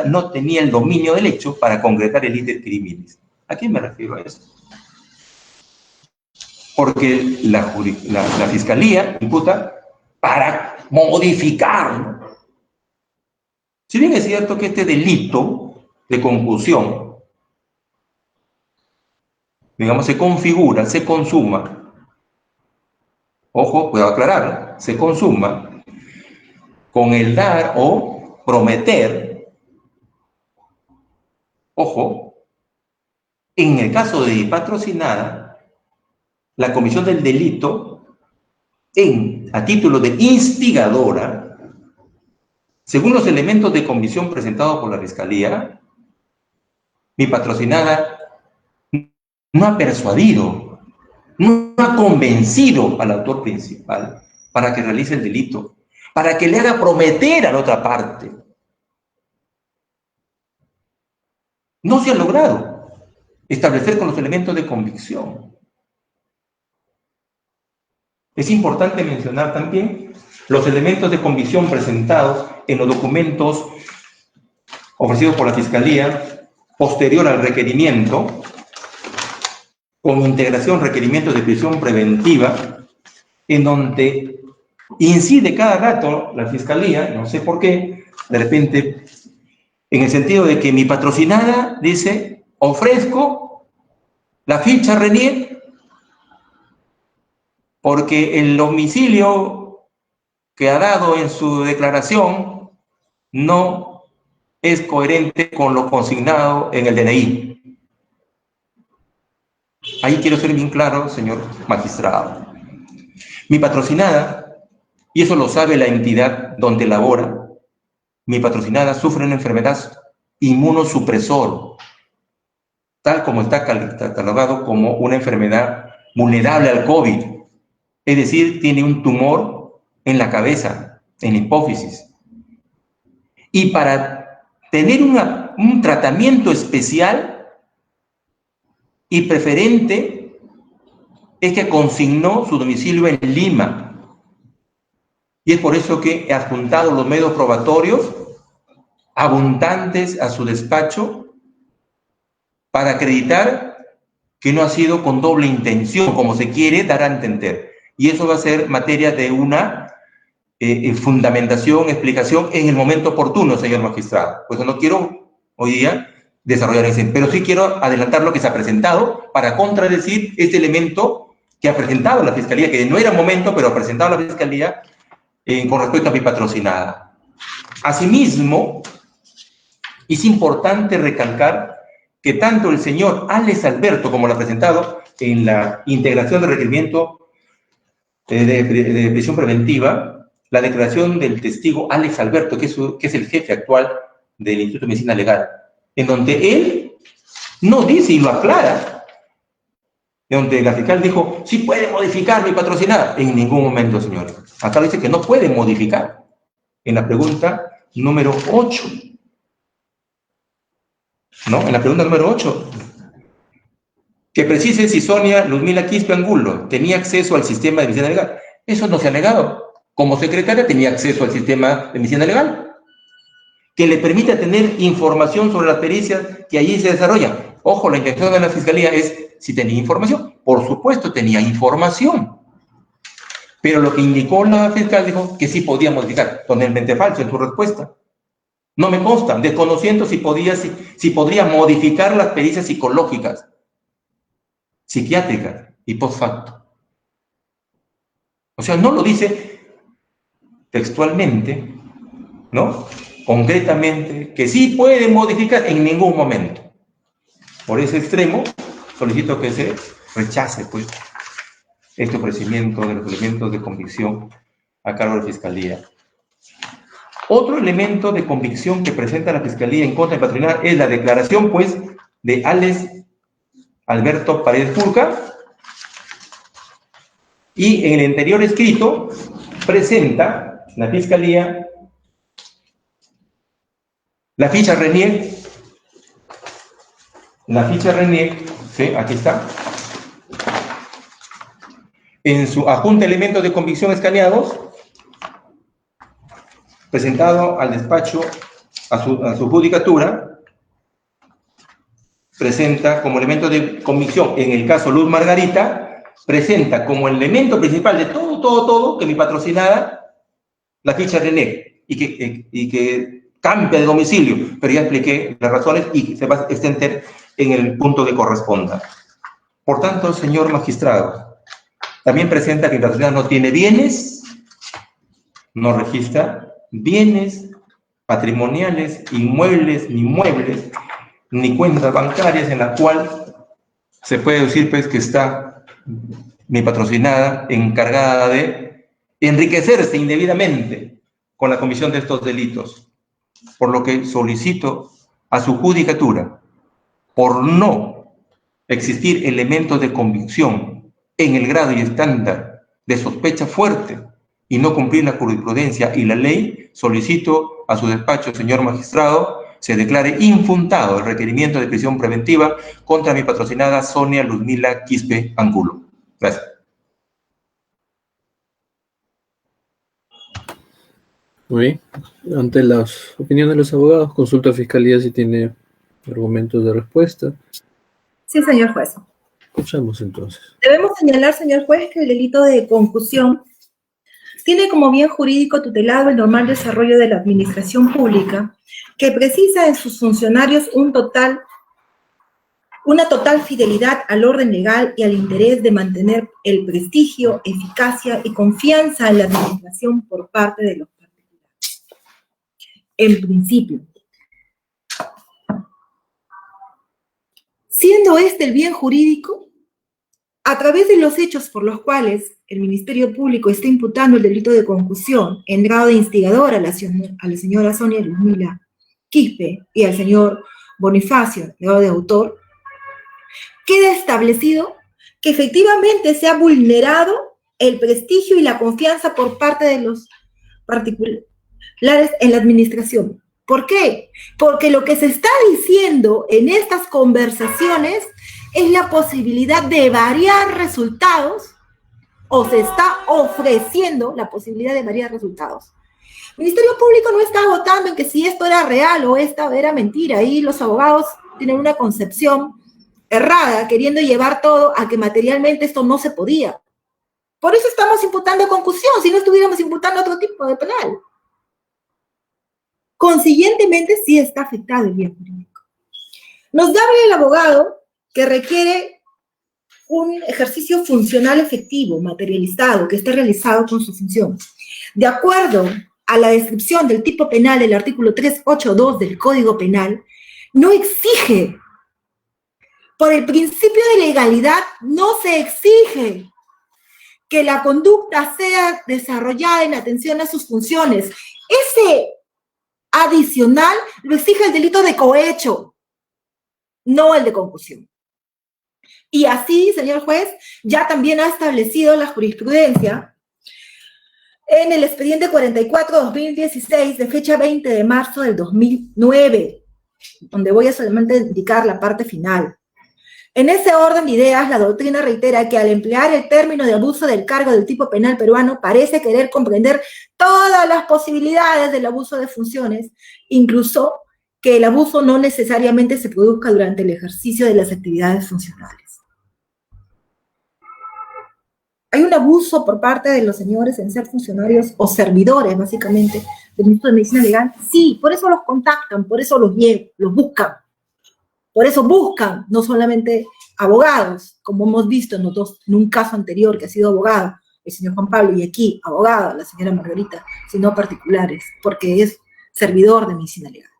no tenía el dominio del hecho para concretar el iter criminis. ¿A quién me refiero a eso? Porque la Fiscalía imputa para modificar. Si bien es cierto que este delito de concusión, digamos, se configura, se consuma, ojo, puedo aclarar, se consuma con el dar o prometer, ojo, en el caso de patrocinada, la comisión del delito a título de instigadora, según los elementos de convicción presentados por la Fiscalía, mi patrocinada no ha persuadido, no ha convencido al autor principal para que realice el delito, para que le haga prometer a la otra parte. No se ha logrado establecer con los elementos de convicción. Es importante mencionar también los elementos de convicción presentados en los documentos ofrecidos por la Fiscalía posterior al requerimiento, con integración requerimiento de prisión preventiva, en donde incide cada rato la Fiscalía, no sé por qué, de repente, en el sentido de que mi patrocinada dice, ofrezco la ficha Renier porque el domicilio que ha dado en su declaración no es coherente con lo consignado en el DNI. Ahí quiero ser bien claro, señor magistrado. Mi patrocinada, y eso lo sabe la entidad donde labora, mi patrocinada sufre una enfermedad inmunosupresor, tal como está catalogado como una enfermedad vulnerable al COVID. Es decir, tiene un tumor en la cabeza, en la hipófisis. Y para tener un tratamiento especial y preferente, es que consignó su domicilio en Lima. Y es por eso que he adjuntado los medios probatorios abundantes a su despacho para acreditar que no ha sido con doble intención, como se quiere dar a entender. Y eso va a ser materia de una fundamentación, explicación en el momento oportuno, señor magistrado. Pues no quiero hoy día desarrollar ese, pero sí quiero adelantar lo que se ha presentado para contradecir este elemento que ha presentado la Fiscalía, que no era momento, pero ha presentado la Fiscalía con respecto a mi patrocinada. Asimismo, es importante recalcar que tanto el señor Alex Alberto, como lo ha presentado en la integración de requerimiento de prisión preventiva, la declaración del testigo Alex Alberto, que es el jefe actual del Instituto de Medicina Legal, en donde él no dice y lo aclara, en donde la fiscal dijo, sí puede modificar mi patrocinada. En ningún momento, señor. Acá dice que no puede modificar. En la pregunta número 8. ¿No? En la pregunta número 8. Que precise si Sonia Luzmila Quispe Angulo tenía acceso al sistema de medicina legal. Eso no se ha negado. Como secretaria tenía acceso al sistema de medicina legal, que le permite tener información sobre las pericias que allí se desarrollan. Ojo, la intención de la Fiscalía es si tenía información. Por supuesto tenía información. Pero lo que indicó la fiscal dijo que sí podía modificar. Totalmente falso en su respuesta. No me consta, desconociendo si podría modificar las pericias psicológicas, psiquiátricas y post facto. O sea, no lo dice textualmente, ¿no? Concretamente, que sí puede modificar en ningún momento. Por ese extremo, solicito que se rechace, pues, este ofrecimiento de los elementos de convicción a cargo de la Fiscalía. Otro elemento de convicción que presenta la Fiscalía en contra del patrocinado es la declaración, pues, de Alex Alberto Paredes Furca, y en el anterior escrito presenta la Fiscalía la ficha Renier, ¿sí? Aquí está, en su adjunta elementos de convicción escaneados, presentado al despacho, a su judicatura, presenta como elemento de convicción, en el caso Luz Margarita, presenta como elemento principal de todo, que mi patrocinada, la ficha René, y que cambia de domicilio, pero ya expliqué las razones y se va a extender en el punto que corresponda. Por tanto, señor magistrado, también presenta que mi patrocinada no tiene bienes, no registra bienes patrimoniales, inmuebles, ni muebles, ni cuentas bancarias en la cual se puede decir, pues, que está mi patrocinada encargada de enriquecerse indebidamente con la comisión de estos delitos. Por lo que solicito a su judicatura, por no existir elementos de convicción en el grado y estándar de sospecha fuerte y no cumplir la jurisprudencia y la ley, solicito a su despacho, señor magistrado, se declare infundado el requerimiento de prisión preventiva contra mi patrocinada Sonia Luzmila Quispe Angulo. Gracias. Muy bien. Ante las opiniones de los abogados, consulta a Fiscalía si tiene argumentos de respuesta. Sí, señor juez. Escuchamos entonces. Debemos señalar, señor juez, que el delito de concusión tiene como bien jurídico tutelado el normal desarrollo de la administración pública, que precisa en sus funcionarios una total fidelidad al orden legal y al interés de mantener el prestigio, eficacia y confianza en la administración por parte de los particulares. En principio, siendo este el bien jurídico, a través de los hechos por los cuales el Ministerio Público está imputando el delito de concusión en grado de instigador a la señora Sonia Luzmila Quispe y al señor Bonifacio, en grado de autor, queda establecido que efectivamente se ha vulnerado el prestigio y la confianza por parte de los particulares en la administración. ¿Por qué? Porque lo que se está diciendo en estas conversaciones es la posibilidad de variar resultados, o se está ofreciendo la posibilidad de variar resultados. El Ministerio Público no está votando en que si esto era real o esta era mentira, y los abogados tienen una concepción errada, queriendo llevar todo a que materialmente esto no se podía. Por eso estamos imputando concusión, si no estuviéramos imputando otro tipo de penal. Consiguientemente, sí está afectado el bien jurídico. Nos habla el abogado que requiere un ejercicio funcional efectivo, materializado, que esté realizado con su función. De acuerdo a la descripción del tipo penal del artículo 382 del Código Penal, no exige, por el principio de legalidad, no se exige que la conducta sea desarrollada en atención a sus funciones. Ese adicional lo exige el delito de cohecho, no el de concusión. Y así, señor juez, ya también ha establecido la jurisprudencia en el expediente 44-2016 de fecha 20 de marzo del 2009, donde voy a solamente indicar la parte final. En ese orden de ideas, la doctrina reitera que al emplear el término de abuso del cargo del tipo penal peruano parece querer comprender todas las posibilidades del abuso de funciones, incluso que el abuso no necesariamente se produzca durante el ejercicio de las actividades funcionales. ¿Hay un abuso por parte de los señores en ser funcionarios o servidores, básicamente, del Instituto de Medicina Legal? Sí, por eso los contactan, por eso los buscan. Por eso buscan no solamente abogados, como hemos visto en un caso anterior que ha sido abogado, el señor Juan Pablo, y aquí abogada, la señora Margarita, sino particulares, porque es servidor de medicina legal.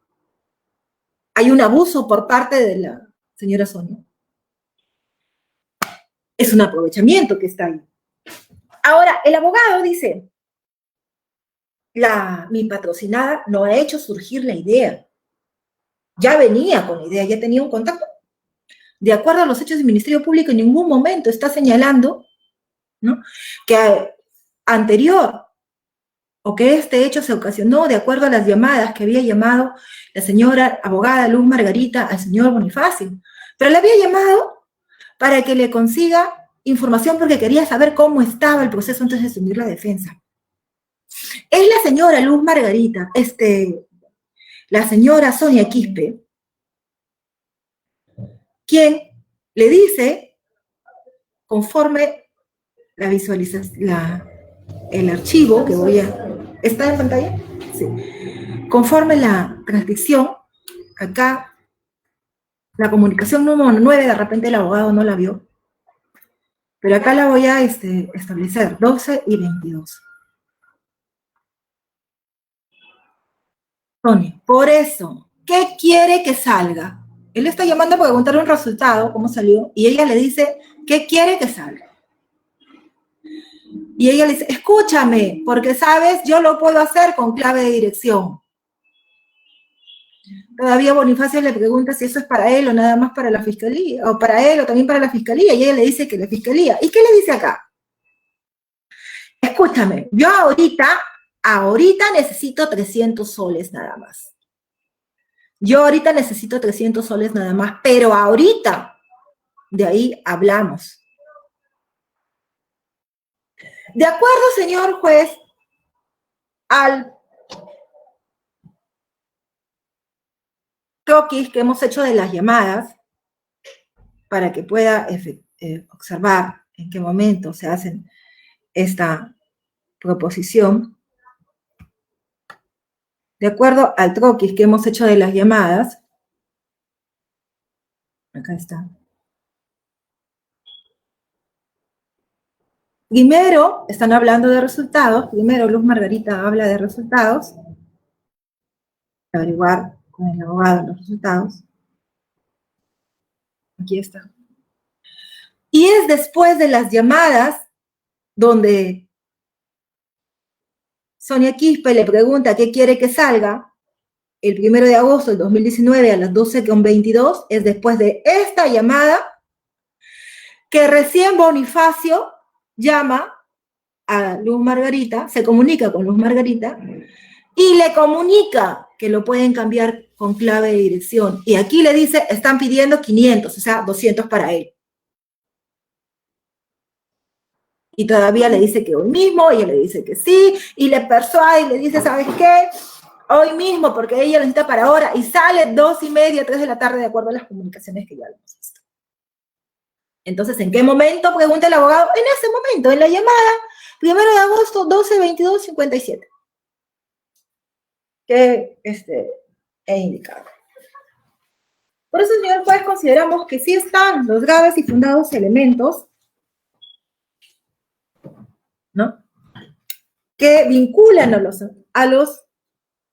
¿Hay un abuso por parte de la señora Sonia? Es un aprovechamiento que está ahí. Ahora, el abogado dice, mi patrocinada no ha hecho surgir la idea. Ya venía con la idea, ya tenía un contacto. De acuerdo a los hechos del Ministerio Público, en ningún momento está señalando, ¿no?, que anterior o que este hecho se ocasionó de acuerdo a las llamadas que había llamado la señora abogada Luz Margarita al señor Bonifacio. Pero le había llamado para que le consiga información porque quería saber cómo estaba el proceso antes de asumir la defensa. Es la señora Luz Margarita, la señora Sonia Quispe, quien le dice, conforme la visualización, el archivo que voy a... ¿Está en pantalla? Sí. Conforme la transcripción, acá, la comunicación número 9, de repente el abogado no la vio, pero acá la voy a establecer, 12 y 22. Sonia, por eso, ¿qué quiere que salga? Él está llamando para preguntarle un resultado, cómo salió, y ella le dice, ¿qué quiere que salga? Y ella le dice, escúchame, porque sabes, yo lo puedo hacer con clave de dirección. Todavía Bonifacio le pregunta si eso es para él o nada más para la fiscalía, o para él o también para la fiscalía, y ella le dice que la fiscalía. ¿Y qué le dice acá? Escúchame, yo ahorita necesito 300 soles nada más. Yo ahorita necesito 300 soles nada más, pero ahorita, de ahí hablamos. De acuerdo, señor juez, al croquis que hemos hecho de las llamadas, para que pueda observar en qué momento se hacen esta proposición, de acuerdo al croquis que hemos hecho de las llamadas, acá está. Primero, están hablando de resultados. Primero, Luz Margarita habla de resultados. Averiguar con el abogado los resultados. Aquí está. Y es después de las llamadas donde Sonia Quispe le pregunta qué quiere que salga. El 1 de agosto del 2019 a las 12:22, es después de esta llamada que recién Bonifacio llama a Luz Margarita, se comunica con Luz Margarita y le comunica que lo pueden cambiar con clave de dirección. Y aquí le dice, están pidiendo 500, o sea, 200 para él. Y todavía le dice que hoy mismo, ella le dice que sí, y le persuade y le dice, ¿sabes qué? Hoy mismo, porque ella lo necesita para ahora, y sale 2:30, 3 de la tarde, de acuerdo a las comunicaciones que ya hemos visto. Entonces, ¿en qué momento? Pregunta el abogado. En ese momento, en la llamada, 1 de agosto, 12:22:57. Que he indicado. Por eso, señor juez, consideramos que sí están los graves y fundados elementos, ¿no?, que vinculan a los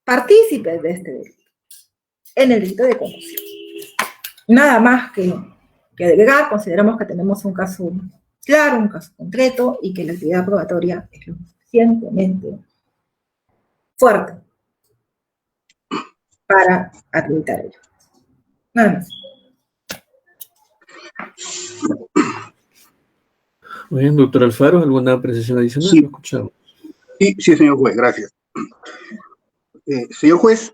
partícipes de este delito, en el delito de concusión. Nada más que agregar, consideramos que tenemos un caso claro, un caso concreto, y que la actividad probatoria es lo suficientemente fuerte para acreditar ello. Nada más. Muy bien, doctor Alfaro, ¿alguna apreciación adicional? Sí. Lo escuchamos. Sí, señor juez, gracias. Señor juez,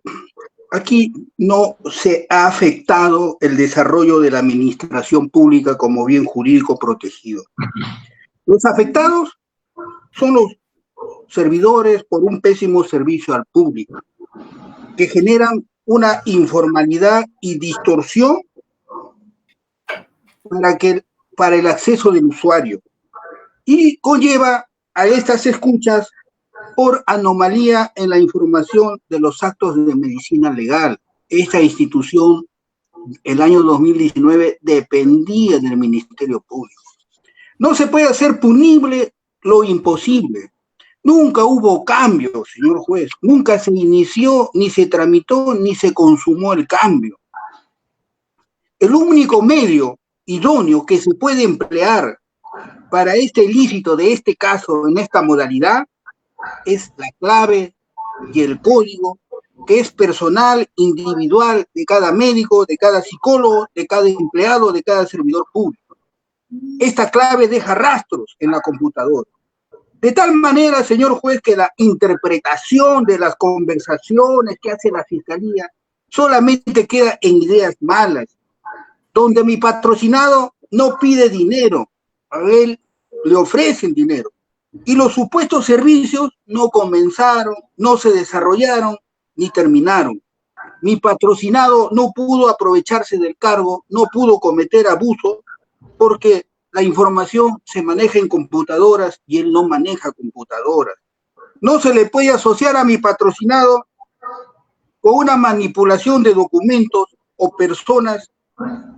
aquí no se ha afectado el desarrollo de la administración pública como bien jurídico protegido. Los afectados son los servidores por un pésimo servicio al público, que generan una informalidad y distorsión para el acceso del usuario, y conlleva a estas escuchas por anomalía en la información de los actos de medicina legal. Esta institución, el año 2019, dependía del Ministerio Público. No se puede hacer punible lo imposible. Nunca hubo cambio, señor juez. Nunca se inició, ni se tramitó, ni se consumó el cambio. El único medio idóneo que se puede emplear para este ilícito de este caso en esta modalidad es la clave y el código, que es personal, individual, de cada médico, de cada psicólogo, de cada empleado, de cada servidor público. Esta clave deja rastros en la computadora. De tal manera, señor juez, que la interpretación de las conversaciones que hace la Fiscalía solamente queda en ideas malas, donde mi patrocinado no pide dinero, a él le ofrecen dinero, y los supuestos servicios no comenzaron, no se desarrollaron, ni terminaron. Mi patrocinado no pudo aprovecharse del cargo, no pudo cometer abuso, porque la información se maneja en computadoras y él no maneja computadoras. No se le puede asociar a mi patrocinado con una manipulación de documentos o personas,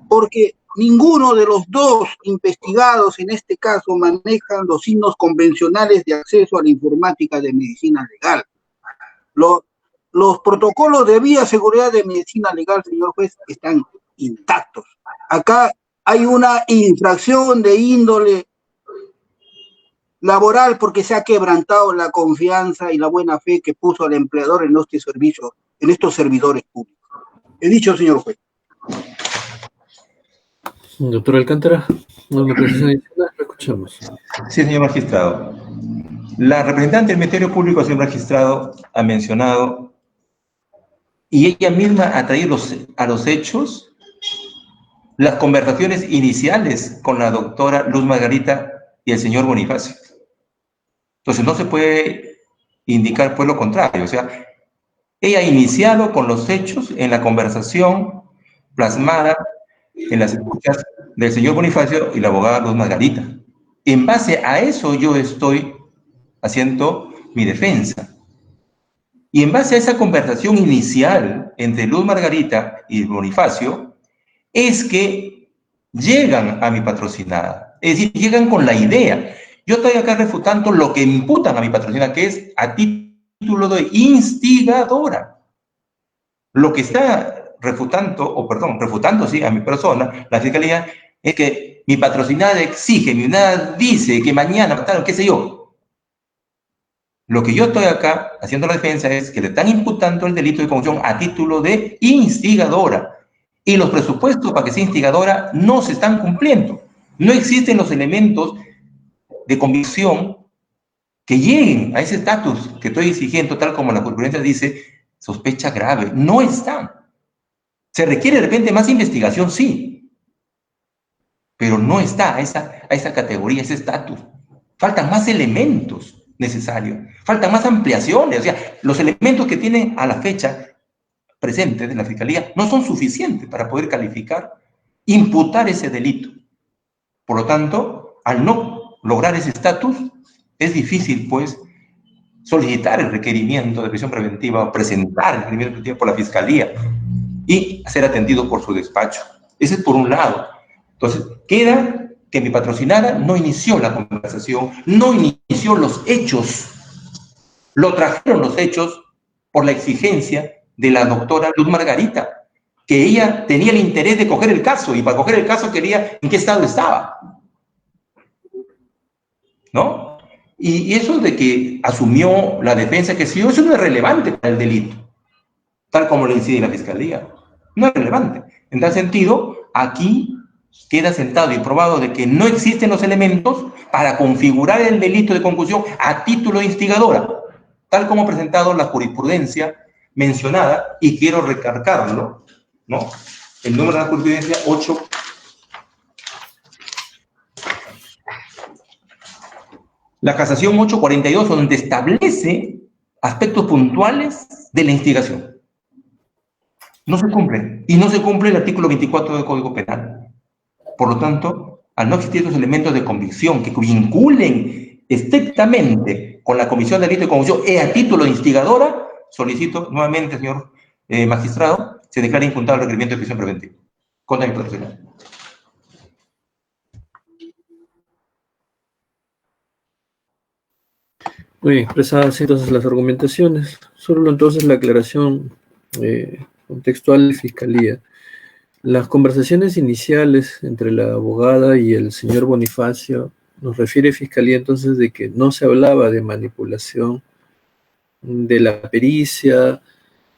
porque ninguno de los dos investigados en este caso manejan los signos convencionales de acceso a la informática de medicina legal. Los protocolos de vía seguridad de medicina legal, señor juez, están intactos. Acá hay una infracción de índole laboral porque se ha quebrantado la confianza y la buena fe que puso el empleador en este servicio, en estos servidores públicos. He dicho, señor juez. Doctor Alcántara, ¿una apreciación adicional? Lo escuchamos. Sí, señor magistrado. La representante del Ministerio Público, señor magistrado, ha mencionado, y ella misma ha traído a los hechos las conversaciones iniciales con la doctora Luz Margarita y el señor Bonifacio. Entonces no se puede indicar pues lo contrario. O sea, ella ha iniciado con los hechos en la conversación plasmada en las escuchas del señor Bonifacio y la abogada Luz Margarita. En base a eso yo estoy haciendo mi defensa. Y en base a esa conversación inicial entre Luz Margarita y Bonifacio, es que llegan a mi patrocinada. Es decir, llegan con la idea. Yo estoy acá refutando lo que imputan a mi patrocinada, que es a título de instigadora. Lo que está refutando sí, a mi persona, la Fiscalía, es que mi patrocinada exige, mi unidad dice que mañana, tal, qué sé yo. Lo que yo estoy acá haciendo la defensa es que le están imputando el delito de concusión a título de instigadora. Y los presupuestos para que sea instigadora no se están cumpliendo. No existen los elementos de convicción que lleguen a ese estatus que estoy exigiendo, tal como la jurisprudencia dice, sospecha grave. No están. Se requiere de repente más investigación, sí, pero no está a esa categoría, ese estatus. Faltan más elementos necesarios, faltan más ampliaciones. O sea, los elementos que tienen a la fecha presente de la Fiscalía no son suficientes para poder calificar, imputar ese delito. Por lo tanto, al no lograr ese estatus, es difícil, pues, solicitar el requerimiento de prisión preventiva o presentar el requerimiento preventiva por la Fiscalía y ser atendido por su despacho. Ese es por un lado. Entonces, queda que mi patrocinada no inició la conversación, no inició los hechos, lo trajeron los hechos por la exigencia de la doctora Luz Margarita, que ella tenía el interés de coger el caso, y para coger el caso quería en qué estado estaba, ¿no? Y eso de que asumió la defensa que sí, eso no es relevante para el delito, tal como lo incide la Fiscalía. No es relevante. En tal sentido, aquí queda sentado y probado de que no existen los elementos para configurar el delito de concusión a título de instigadora, tal como ha presentado la jurisprudencia mencionada, y quiero recargarlo, ¿no? El número de la jurisprudencia 8. La casación 842, donde establece aspectos puntuales de la instigación. No se cumple, y no se cumple el artículo 24 del Código Penal. Por lo tanto, al no existir esos elementos de convicción que vinculen estrictamente con la comisión de delito de concusión a título de instigadora, solicito nuevamente, señor magistrado, se declare imputado el requerimiento de prisión preventiva contra mi patrocinada. Muy bien, expresadas entonces las argumentaciones. Solo entonces la aclaración contextual de Fiscalía. Las conversaciones iniciales entre la abogada y el señor Bonifacio nos refiere Fiscalía entonces de que no se hablaba de manipulación de la pericia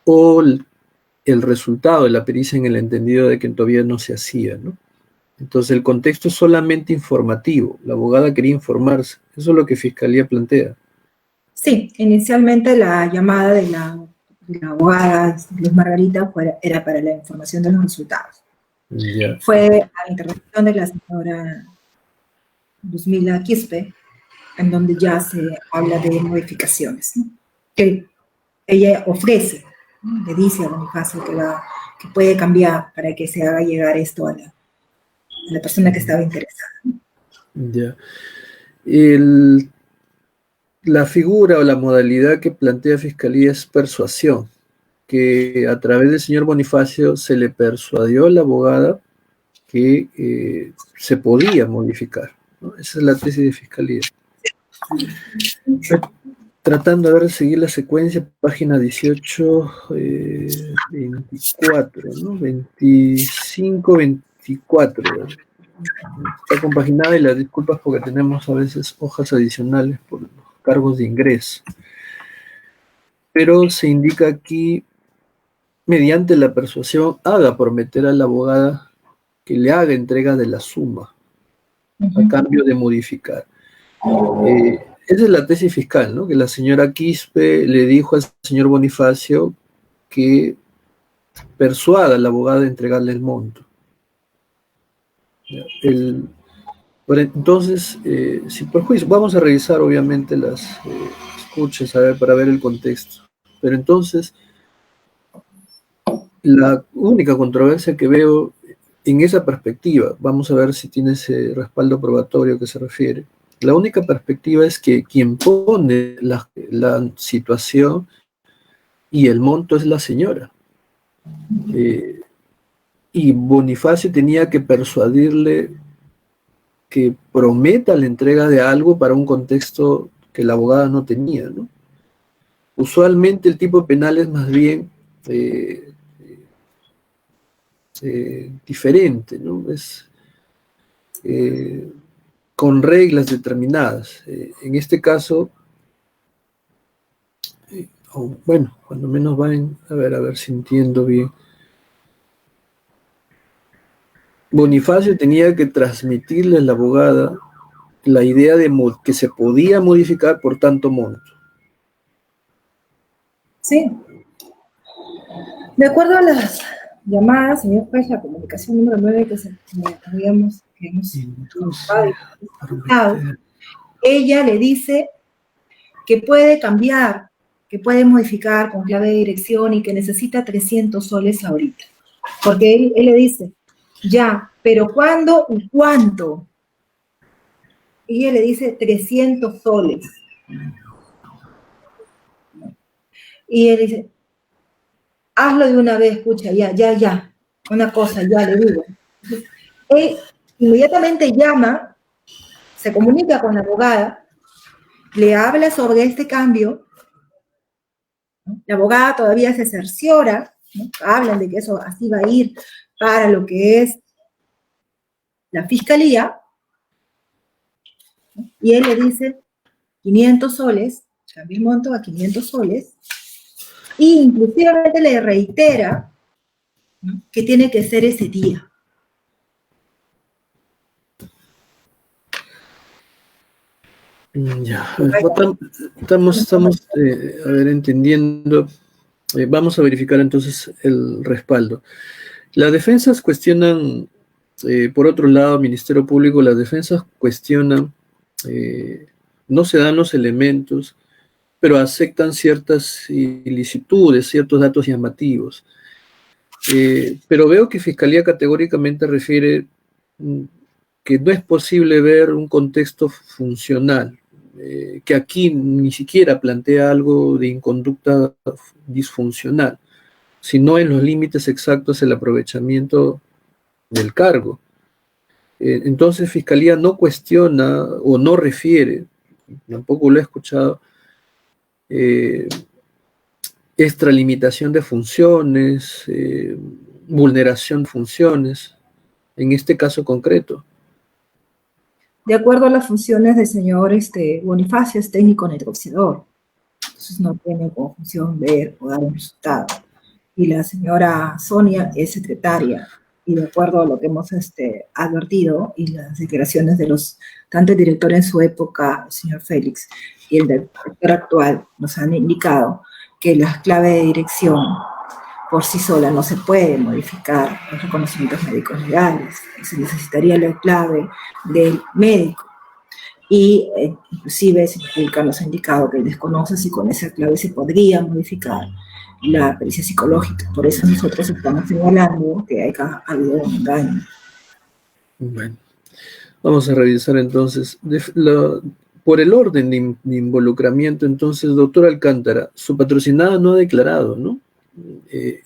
o el resultado de la pericia en el entendido de que todavía no se hacía, ¿no? Entonces el contexto es solamente informativo. La abogada quería informarse. Eso es lo que Fiscalía plantea. Sí, inicialmente la llamada de la abogada Luz Margarita era para la información de los resultados. Ya. Fue a la intervención de la señora Luzmila Quispe, en donde ya se habla de modificaciones, ¿no? Que ella ofrece, ¿no? Le dice a Bonifacio que puede cambiar para que se haga llegar esto a la persona que estaba interesada, ¿no? Ya. La figura o la modalidad que plantea Fiscalía es persuasión, que a través del señor Bonifacio se le persuadió a la abogada que se podía modificar, ¿no? Esa es la tesis de Fiscalía. Tratando de seguir la secuencia, página 18, 24, ¿no? 25, 24. Está compaginada, y las disculpas porque tenemos a veces hojas adicionales por los cargos de ingreso. Pero se indica aquí, mediante la persuasión, haga prometer a la abogada que le haga entrega de la suma a cambio de modificar. Esa es la tesis fiscal, ¿no? Que la señora Quispe le dijo al señor Bonifacio que persuada a la abogada de entregarle el monto. Entonces, si por juicio, vamos a revisar obviamente las escuchas para ver el contexto. Pero entonces, la única controversia que veo en esa perspectiva, vamos a ver si tiene ese respaldo probatorio que se refiere. La única perspectiva es que quien pone la situación y el monto es la señora. Y Bonifacio tenía que persuadirle que prometa la entrega de algo para un contexto que la abogada no tenía, ¿no? Usualmente el tipo penal es más bien diferente, ¿no? Es con reglas determinadas. En este caso, bueno, cuando menos van, a ver si entiendo bien. Bonifacio tenía que transmitirle a la abogada la idea de que se podía modificar por tanto monto. Sí. De acuerdo a las llamadas, señor juez, la comunicación número 9 que hemos ella le dice que puede cambiar, que puede modificar con clave de dirección y que necesita 300 soles ahorita. Porque él le dice, ya, pero ¿cuándo y cuánto? Y ella le dice 300 soles. Y él dice, hazlo de una vez, escucha, ya, una cosa, ya le digo. Entonces, él inmediatamente llama, se comunica con la abogada, le habla sobre este cambio, ¿no? La abogada todavía se cerciora, ¿no? Hablan de que eso así va a ir para lo que es la fiscalía, ¿no? Y él le dice 500 soles, cambia el monto a 500 soles, e inclusive le reitera, ¿no?, que tiene que ser ese día. Ya, estamos a ver, entendiendo. Vamos a verificar entonces el respaldo. Las defensas cuestionan, por otro lado, Ministerio Público, las defensas cuestionan, no se dan los elementos, pero aceptan ciertas ilicitudes, ciertos datos llamativos. Pero veo que Fiscalía categóricamente refiere que no es posible ver un contexto funcional, que aquí ni siquiera plantea algo de inconducta disfuncional, sino en los límites exactos el aprovechamiento del cargo. Entonces Fiscalía no cuestiona o no refiere, tampoco lo he escuchado, extralimitación de funciones, vulneración de funciones, en este caso concreto. De acuerdo a las funciones del señor Bonifacio, es técnico negociador. Entonces no tiene como función ver o dar un resultado. Y la señora Sonia es secretaria. Y de acuerdo a lo que hemos advertido y las declaraciones de tanto el director en su época, el señor Félix, y el director actual, nos han indicado que la clave de dirección por sí sola no se puede modificar los reconocimientos médicos legales. Se necesitaría la clave del médico. Y inclusive Pública nos ha indicado que él desconoce si con esa clave se podría modificar la pericia psicológica. Por eso nosotros estamos señalando que hay habido un engaño. Bueno, vamos a revisar entonces. Por el orden de involucramiento, entonces, doctor Alcántara, su patrocinada no ha declarado, ¿no?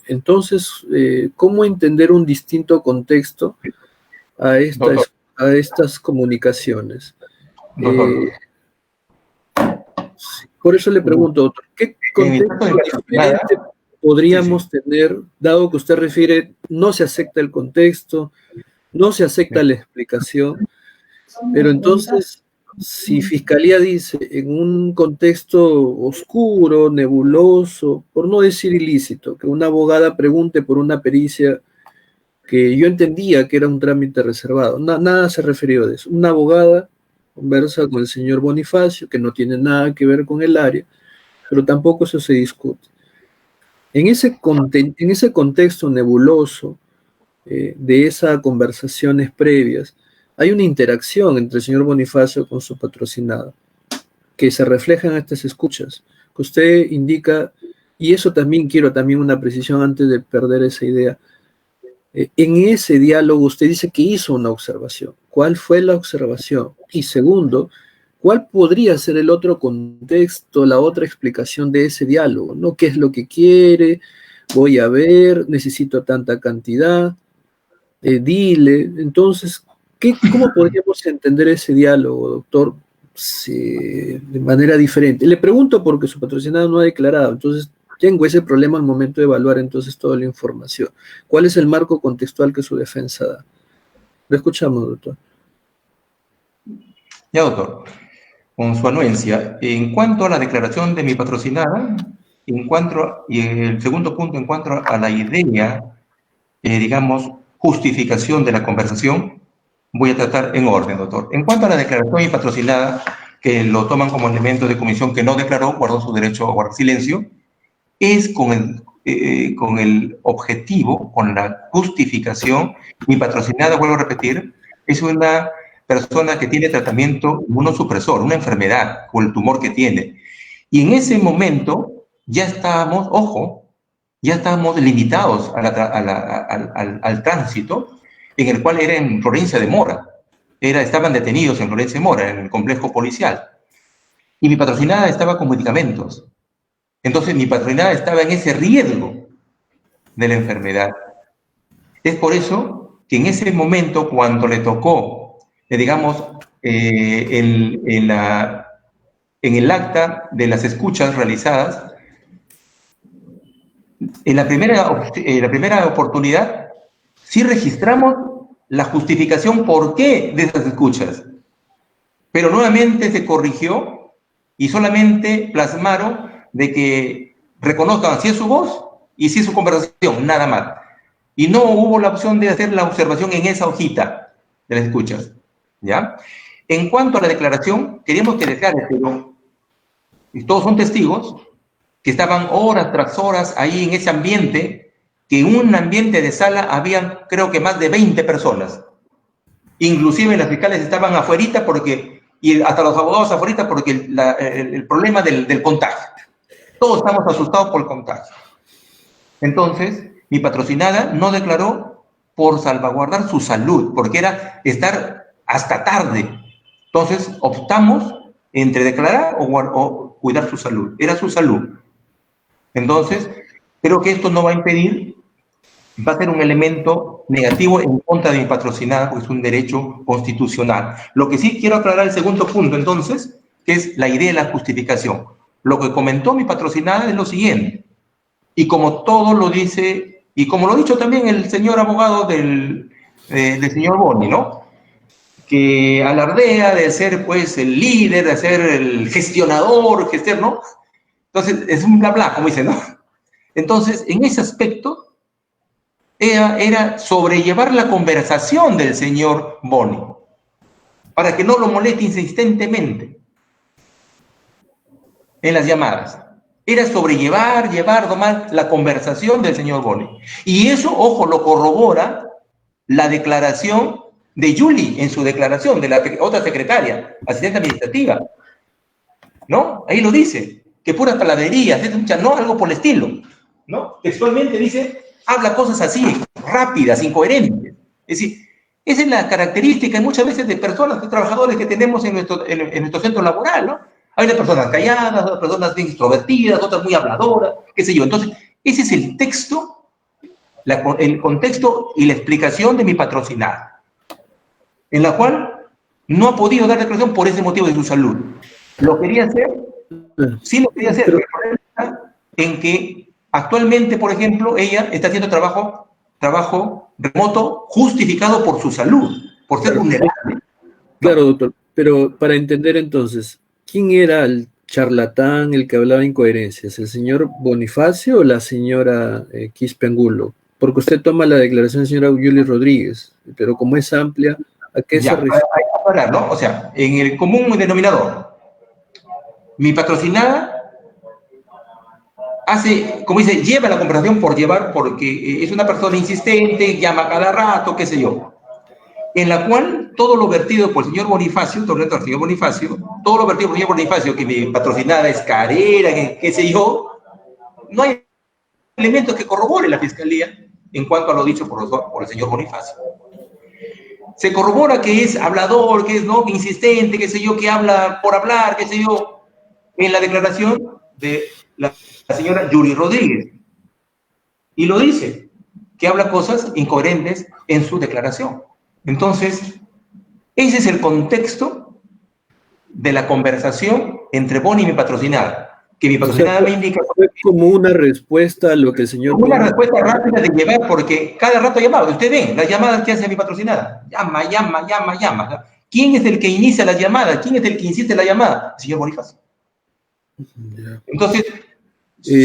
Entonces, ¿cómo entender un distinto contexto a estas comunicaciones? Por eso le pregunto, doctor, ¿qué contexto diferente podríamos tener, dado que usted refiere, no se acepta el contexto, no se acepta la explicación, pero entonces, si Fiscalía dice en un contexto oscuro, nebuloso, por no decir ilícito, que una abogada pregunte por una pericia que yo entendía que era un trámite reservado, nada se refirió de eso, una abogada conversa con el señor Bonifacio, que no tiene nada que ver con el área, pero tampoco eso se discute. En ese contexto nebuloso de esas conversaciones previas, hay una interacción entre el señor Bonifacio con su patrocinado, que se refleja en estas escuchas, que usted indica, y eso también quiero una precisión antes de perder esa idea. En ese diálogo usted dice que hizo una observación. ¿Cuál fue la observación? Y segundo, ¿cuál podría ser el otro contexto, la otra explicación de ese diálogo? ¿No? ¿Qué es lo que quiere? Voy a ver, necesito tanta cantidad, dile. Entonces, ¿cómo podríamos entender ese diálogo, doctor, de manera diferente? Le pregunto porque su patrocinado no ha declarado, entonces tengo ese problema al momento de evaluar entonces toda la información. ¿Cuál es el marco contextual que su defensa da? Lo escuchamos, doctor. Ya, doctor. Con su anuencia, en cuanto a la declaración de mi patrocinada, y el segundo punto, en cuanto a la idea, digamos, justificación de la conversación, voy a tratar en orden, doctor. En cuanto a la declaración de mi patrocinada, que lo toman como elemento de comisión que no declaró, guardó su derecho a guardar silencio, es con el objetivo, con la justificación. Mi patrocinada, vuelvo a repetir, es una persona que tiene tratamiento inmunosupresor, una enfermedad o el tumor que tiene. Y en ese momento ya estábamos, ya estábamos limitados al tránsito, en el cual era en Florencia de Mora. estaban detenidos en Florencio Mora, en el complejo policial. Y mi patrocinada estaba con medicamentos. Entonces mi patrocinada estaba en ese riesgo de la enfermedad. Es por eso que en ese momento, cuando le tocó, digamos, en el acta de las escuchas realizadas, en la primera oportunidad, sí registramos la justificación por qué de esas escuchas, pero nuevamente se corrigió y solamente plasmaron de que reconozcan si es su voz y si es su conversación, nada más. Y no hubo la opción de hacer la observación en esa hojita de las escuchas, ¿ya? En cuanto a la declaración, queríamos que declare, pero todos son testigos, que estaban horas tras horas ahí en ese ambiente, que en un ambiente de sala habían creo que más de 20 personas. Inclusive las fiscales estaban afuerita y hasta los abogados afuerita porque el problema del contagio. Todos estamos asustados por el contagio. Entonces, mi patrocinada no declaró por salvaguardar su salud, porque era estar hasta tarde. Entonces, optamos entre declarar o cuidar su salud. Era su salud. Entonces, creo que esto no va a impedir, va a ser un elemento negativo en contra de mi patrocinada, porque es un derecho constitucional. Lo que sí quiero aclarar el segundo punto, entonces, que es la idea de la justificación. Lo que comentó mi patrocinada es lo siguiente, y como todo lo dice, y como lo ha dicho también el señor abogado del señor Boni, ¿no? Que alardea de ser, pues, el líder, de ser el gestionador, ¿no? Entonces, es un bla bla, como dice, ¿no? Entonces, en ese aspecto, era sobrellevar la conversación del señor Boni, para que no lo moleste insistentemente en las llamadas. Era domar la conversación del señor Boni. Y eso, ojo, lo corrobora la declaración de Yuli en su declaración, de la otra secretaria, asistente administrativa, ¿no? Ahí lo dice, que pura paladería, no algo por el estilo, ¿no? Textualmente dice, habla cosas así, rápidas, incoherentes. Es decir, esa es la característica muchas veces de personas, de trabajadores que tenemos en nuestro centro laboral, ¿no? Hay unas personas calladas, otras personas bien extrovertidas, otras muy habladoras, qué sé yo. Entonces, ese es el texto, el contexto y la explicación de mi patrocinada, en la cual no ha podido dar declaración por ese motivo de su salud. Lo quería hacer, sí lo quería hacer, pero el problema está en que actualmente, por ejemplo, ella está haciendo trabajo remoto justificado por su salud, por ser vulnerable. Claro, doctor, pero para entender entonces, ¿quién era el charlatán, el que hablaba incoherencias? ¿El señor Bonifacio o la señora Quispe Angulo? Porque usted toma la declaración de la señora Yuli Rodríguez, pero como es amplia, ¿a qué se refiere? Hay que parar, ¿no? O sea, en el común denominador, mi patrocinada hace, como dice, lleva la conversación por llevar, porque es una persona insistente, llama cada rato, qué sé yo, en la cual todo lo vertido por el señor Bonifacio, todo lo vertido por el señor Bonifacio, que mi patrocinada es carera, qué sé yo, no hay elementos que corrobore la fiscalía en cuanto a lo dicho por el señor Bonifacio. Se corrobora que es hablador, que es no insistente, qué sé yo, que habla por hablar, qué sé yo, en la declaración de la señora Yuli Rodríguez. Y lo dice, que habla cosas incoherentes en su declaración. Entonces, ese es el contexto de la conversación entre Boni y mi patrocinada. Que mi patrocinada me indica... Fue como una respuesta a lo que el señor Boni... Una respuesta rápida de llevar, porque cada rato llamaba. Usted ve las llamadas que hace mi patrocinada. Llama. ¿Quién es el que inicia la llamada? ¿Quién es el que insiste en la llamada? El señor Bonifacio. Entonces,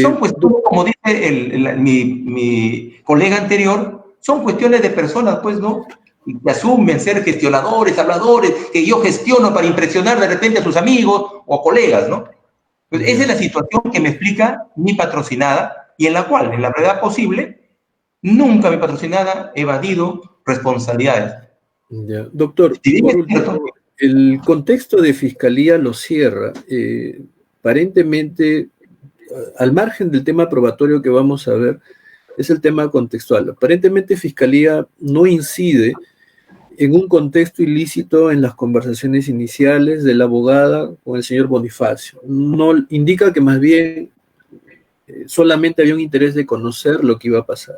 son cuestiones, como dice mi colega anterior, son cuestiones de personas, pues, ¿no? Que asumen ser gestionadores, habladores, que yo gestiono para impresionar de repente a sus amigos o colegas, ¿no? Pues esa es la situación que me explica mi patrocinada y en la cual, en la brevedad posible, nunca mi patrocinada ha evadido responsabilidades. Ya. Doctor, por último, el contexto de fiscalía lo cierra. Aparentemente, al margen del tema probatorio que vamos a ver, es el tema contextual. Aparentemente, fiscalía no incide en un contexto ilícito en las conversaciones iniciales de la abogada con el señor Bonifacio. No indica que más bien solamente había un interés de conocer lo que iba a pasar.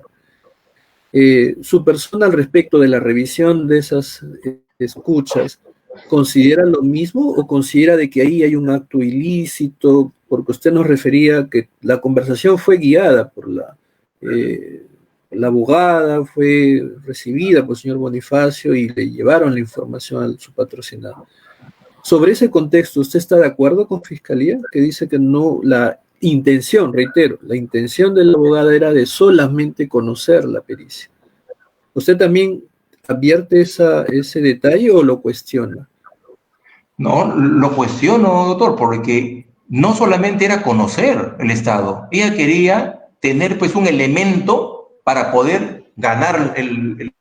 Su persona al respecto de la revisión de esas escuchas, ¿considera lo mismo o considera de que ahí hay un acto ilícito? Porque usted nos refería que la conversación fue guiada por la abogada, fue recibida por el señor Bonifacio y le llevaron la información a su patrocinado. Sobre ese contexto, ¿usted está de acuerdo con Fiscalía? Que dice que no, la intención, reitero, la intención de la abogada era de solamente conocer la pericia. ¿Usted también advierte ese detalle o lo cuestiona? No, lo cuestiono, doctor, porque no solamente era conocer el Estado, ella quería tener pues un elemento para poder ganar el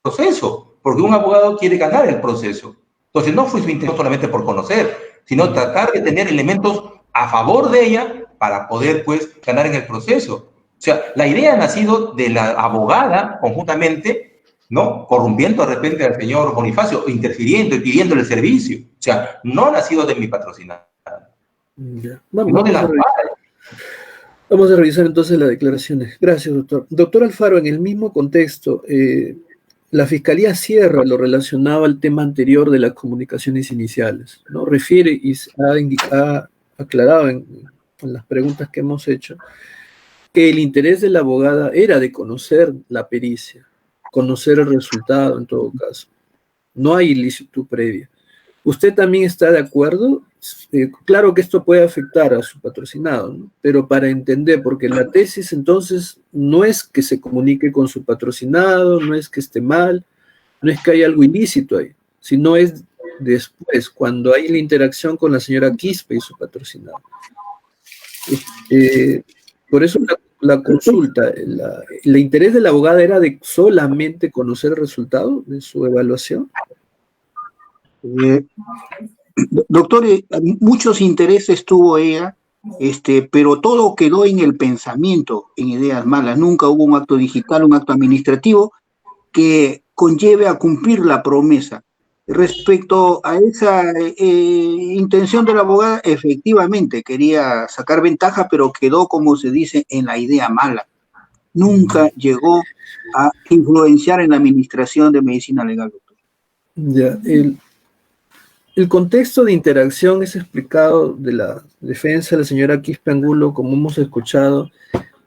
proceso, porque un abogado quiere ganar el proceso. Entonces no fue su intención solamente por conocer, sino tratar de tener elementos a favor de ella para poder pues ganar en el proceso. O sea, la idea ha nacido de la abogada conjuntamente, ¿no? Corrompiendo de repente al señor Bonifacio, interfiriendo y pidiéndole el servicio. O sea, no ha nacido de mi patrocinado. Ya. Vamos a revisar entonces las declaraciones. Gracias, doctor. Doctor Alfaro, en el mismo contexto, la Fiscalía cierra lo relacionado al tema anterior de las comunicaciones iniciales, ¿no? Refiere y ha aclarado en las preguntas que hemos hecho que el interés de la abogada era de conocer la pericia, conocer el resultado en todo caso. No hay ilicitud previa. ¿Usted también está de acuerdo? Claro que esto puede afectar a su patrocinado, ¿no? Pero para entender, porque la tesis entonces no es que se comunique con su patrocinado, no es que esté mal, no es que haya algo ilícito ahí, sino es después, cuando hay la interacción con la señora Quispe y su patrocinado. Por eso la consulta, el interés de la abogada era de solamente conocer el resultado de su evaluación. Doctor, muchos intereses tuvo ella, pero todo quedó en el pensamiento, en ideas malas. Nunca hubo un acto digital, un acto administrativo que conlleve a cumplir la promesa. Respecto a esa intención de la abogada, efectivamente quería sacar ventaja, pero quedó, como se dice, en la idea mala. Nunca llegó a influenciar en la administración de medicina legal, doctor. Ya, el contexto de interacción es explicado de la defensa de la señora Quispe Angulo, como hemos escuchado,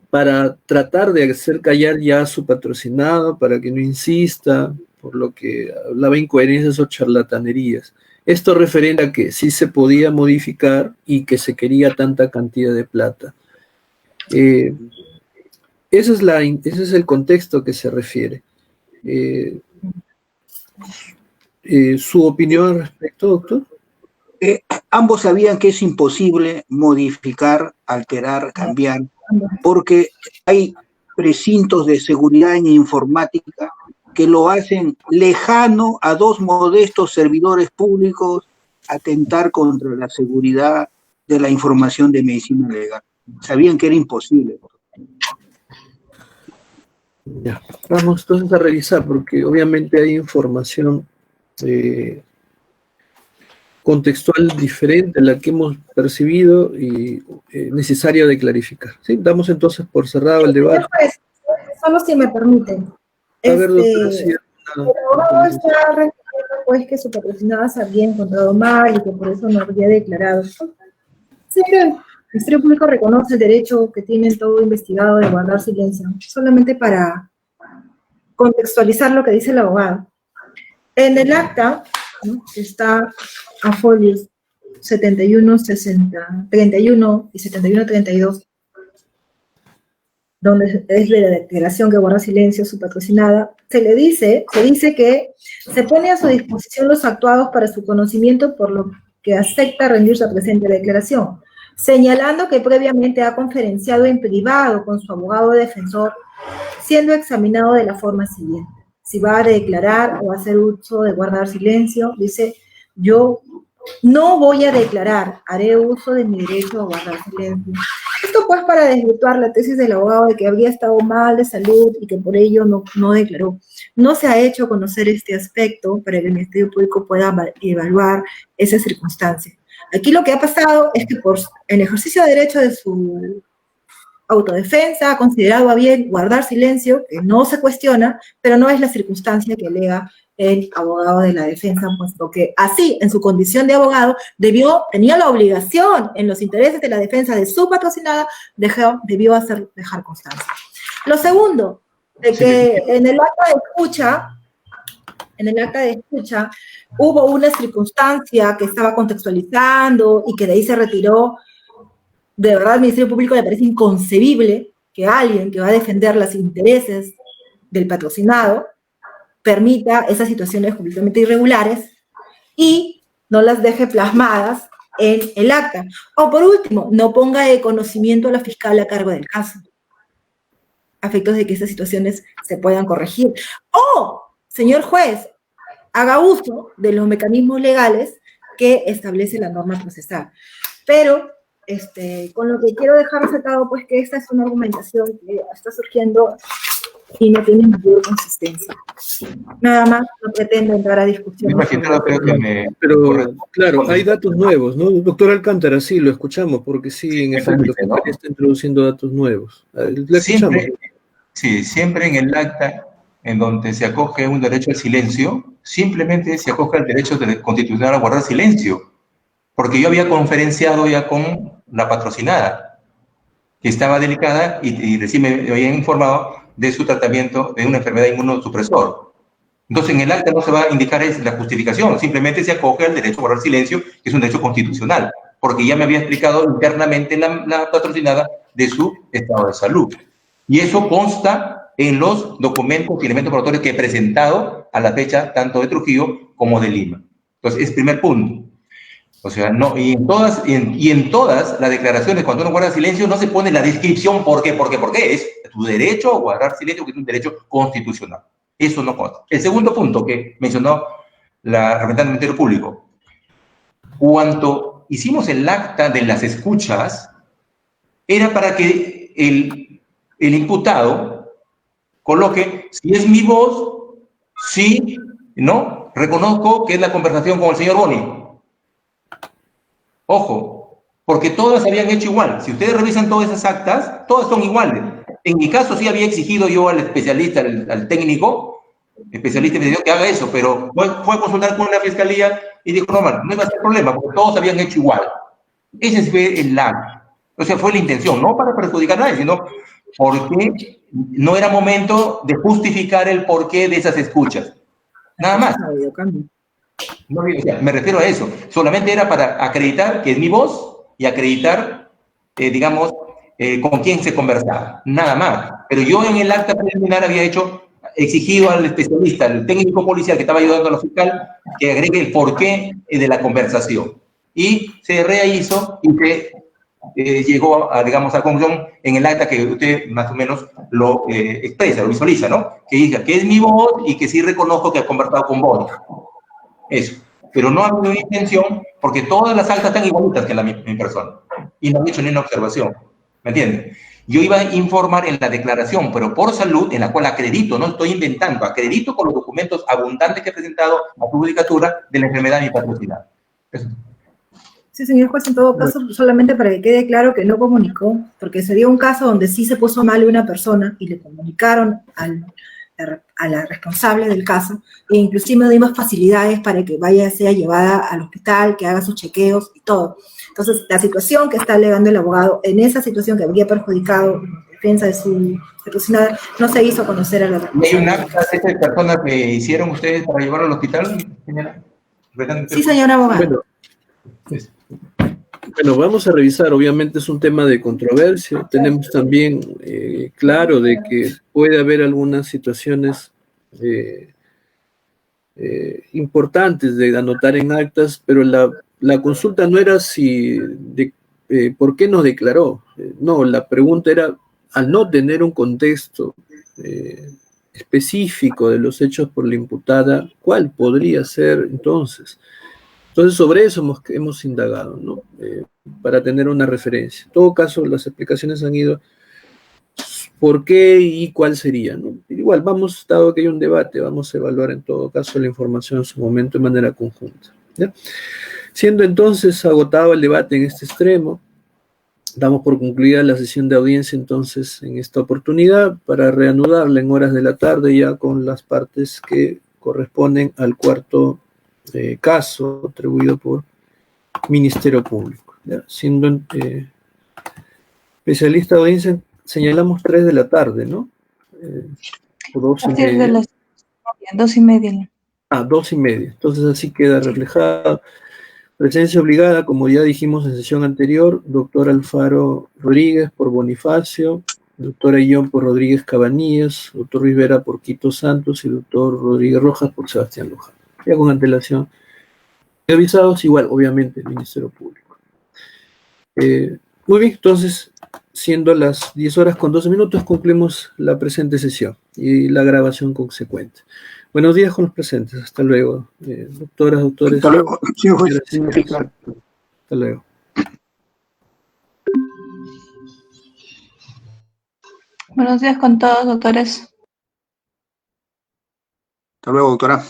para tratar de hacer callar ya a su patrocinado, para que no insista, por lo que hablaba incoherencias o charlatanerías. Esto referente a que sí se podía modificar y que se quería tanta cantidad de plata. Ese es el contexto que se refiere. ¿Su opinión al respecto, doctor? Ambos sabían que es imposible modificar, alterar, cambiar, porque hay precintos de seguridad en informática que lo hacen lejano a dos modestos servidores públicos atentar contra la seguridad de la información de medicina legal. Sabían que era imposible. Ya, vamos entonces a revisar, porque obviamente hay información contextual diferente a la que hemos percibido y necesario de clarificar. ¿Sí? Damos entonces por cerrado el debate. Pues, solo si me permiten. A ver, doctora, sí, El abogado está refiriendo pues que su patrocinada se había encontrado mal y que por eso no había declarado. Sí, el Ministerio Público reconoce el derecho que tiene todo investigado de guardar silencio, solamente para contextualizar lo que dice el abogado. En el acta, ¿no?, está a folios 71, 60, 31 y 71, 32, donde es de la declaración que guarda silencio su patrocinada, se dice que se pone a su disposición los actuados para su conocimiento, por lo que acepta rendirse a presente declaración, señalando que previamente ha conferenciado en privado con su abogado defensor, siendo examinado de la forma siguiente. Si va a declarar o a hacer uso de guardar silencio, dice: yo no voy a declarar, haré uso de mi derecho a guardar silencio. Esto pues para desvirtuar la tesis del abogado de que habría estado mal de salud y que por ello no declaró. No se ha hecho conocer este aspecto para que el Ministerio Público pueda evaluar esa circunstancia. Aquí lo que ha pasado es que por el ejercicio de derecho de su autodefensa ha considerado a bien guardar silencio, que no se cuestiona, pero no es la circunstancia que alega el abogado de la defensa, puesto que así, en su condición de abogado, tenía la obligación, en los intereses de la defensa de su patrocinada, debió dejar constancia. Lo segundo, de que en el acta de escucha hubo una circunstancia que estaba contextualizando y que de ahí se retiró. De verdad, al Ministerio Público le parece inconcebible que alguien que va a defender los intereses del patrocinado permita esas situaciones completamente irregulares y no las deje plasmadas en el acta. O por último, no ponga de conocimiento a la fiscal a cargo del caso, a efectos de que esas situaciones se puedan corregir. O, señor juez, haga uso de los mecanismos legales que establece la norma procesal. Pero con lo que quiero dejar resaltado, pues que esta es una argumentación que está surgiendo y no tiene mayor consistencia. Nada más, no pretendo entrar a discusión. Pero, claro, hay datos nuevos, ¿no? Doctor Alcántara, sí, lo escuchamos, porque sí, en efecto, ¿no? Está introduciendo datos nuevos. ¿La escuchamos? Siempre en el acta en donde se acoge un derecho al silencio, simplemente se acoge el derecho constitucional a guardar silencio. Porque yo había conferenciado ya con la patrocinada, que estaba delicada y recién me habían informado de su tratamiento de una enfermedad inmunosupresor. Entonces, en el acta no se va a indicar la justificación, simplemente se acoge al derecho a guardar silencio, que es un derecho constitucional, porque ya me había explicado internamente la patrocinada de su estado de salud. Y eso consta en los documentos y elementos probatorios que he presentado a la fecha tanto de Trujillo como de Lima. Entonces, es primer punto. O sea, no, y en todas las declaraciones, cuando uno guarda silencio, no se pone la descripción por qué. Es tu derecho a guardar silencio, que es un derecho constitucional. Eso no consta. El segundo punto que mencionó la representante del Ministerio Público. Cuando hicimos el acta de las escuchas, era para que el imputado coloque, si es mi voz, sí, no, reconozco que es la conversación con el señor Boni. Ojo, porque todas habían hecho igual. Si ustedes revisan todas esas actas, todas son iguales. En mi caso sí había exigido yo al especialista, al técnico, especialista me dijo que haga eso, pero fue a consultar con la fiscalía y dijo, no iba a ser problema, porque todos habían hecho igual. Ese fue el acta. O sea, fue la intención, no para perjudicar a nadie, sino porque no era momento de justificar el porqué de esas escuchas. Nada más. No, me refiero a eso. Solamente era para acreditar que es mi voz y acreditar, digamos, con quién se conversaba. Nada más. Pero yo en el acta preliminar había exigido al especialista, al técnico policial que estaba ayudando a la fiscal, que agregue el porqué de la conversación. Y se rehizo y se llegó a, digamos, a la conclusión en el acta que usted más o menos lo expresa, lo visualiza, ¿no? Que diga que es mi voz y que sí reconozco que ha conversado con vos. Eso. Pero no ha habido intención, porque todas las actas están igualitas que mi persona. Y no han hecho ni una observación. ¿Me entienden? Yo iba a informar en la declaración, pero por salud, en la cual acredito, no estoy inventando, acredito con los documentos abundantes que he presentado a su judicatura de la enfermedad de mi patrocinada. Eso. Sí, señor juez, en todo caso, solamente para que quede claro que no comunicó, porque se dio un caso donde sí se puso mal una persona y le comunicaron a la responsable del caso, e inclusive dimos facilidades para que sea llevada al hospital, que haga sus chequeos y todo. Entonces, la situación que está alegando el abogado, en esa situación que habría perjudicado la defensa de su patrocinada, no se hizo conocer a la responsable. ¿Hay una acta de personas que hicieron ustedes para llevarlo al hospital, señora? Sí, señor abogado. Bueno, vamos a revisar, obviamente es un tema de controversia, tenemos también claro de que puede haber algunas situaciones importantes de anotar en actas, pero la consulta no era por qué no declaró, no, la pregunta era, al no tener un contexto específico de los hechos por la imputada, ¿cuál podría ser entonces? Entonces, sobre eso hemos indagado, ¿no? Para tener una referencia. En todo caso, las explicaciones han ido por qué y cuál sería, ¿no? Igual, dado que hay un debate, vamos a evaluar en todo caso la información en su momento de manera conjunta, ¿ya? Siendo entonces agotado el debate en este extremo, damos por concluida la sesión de audiencia entonces en esta oportunidad para reanudarla en horas de la tarde ya con las partes que corresponden al cuarto caso atribuido por Ministerio Público, ¿ya? Siendo especialista de audiencia, señalamos 3 de la tarde, ¿no? O 2 A y partir de media. las 2:30. 2 y media. Entonces así queda reflejado. Presencia obligada, como ya dijimos en sesión anterior, doctor Alfaro Rodríguez por Bonifacio, doctora Illón por Rodríguez Cabanillas, doctor Rivera por Quito Santos y doctor Rodríguez Rojas por Sebastián Luján. Ya con antelación. Avisados igual, obviamente, el Ministerio Público. Muy bien, entonces, siendo las 10:12, concluimos la presente sesión y la grabación consecuente. Buenos días con los presentes. Hasta luego. Doctoras, doctores. Hasta luego, señor juez. Hasta luego. Buenos días con todos, doctores. Hasta luego, doctora.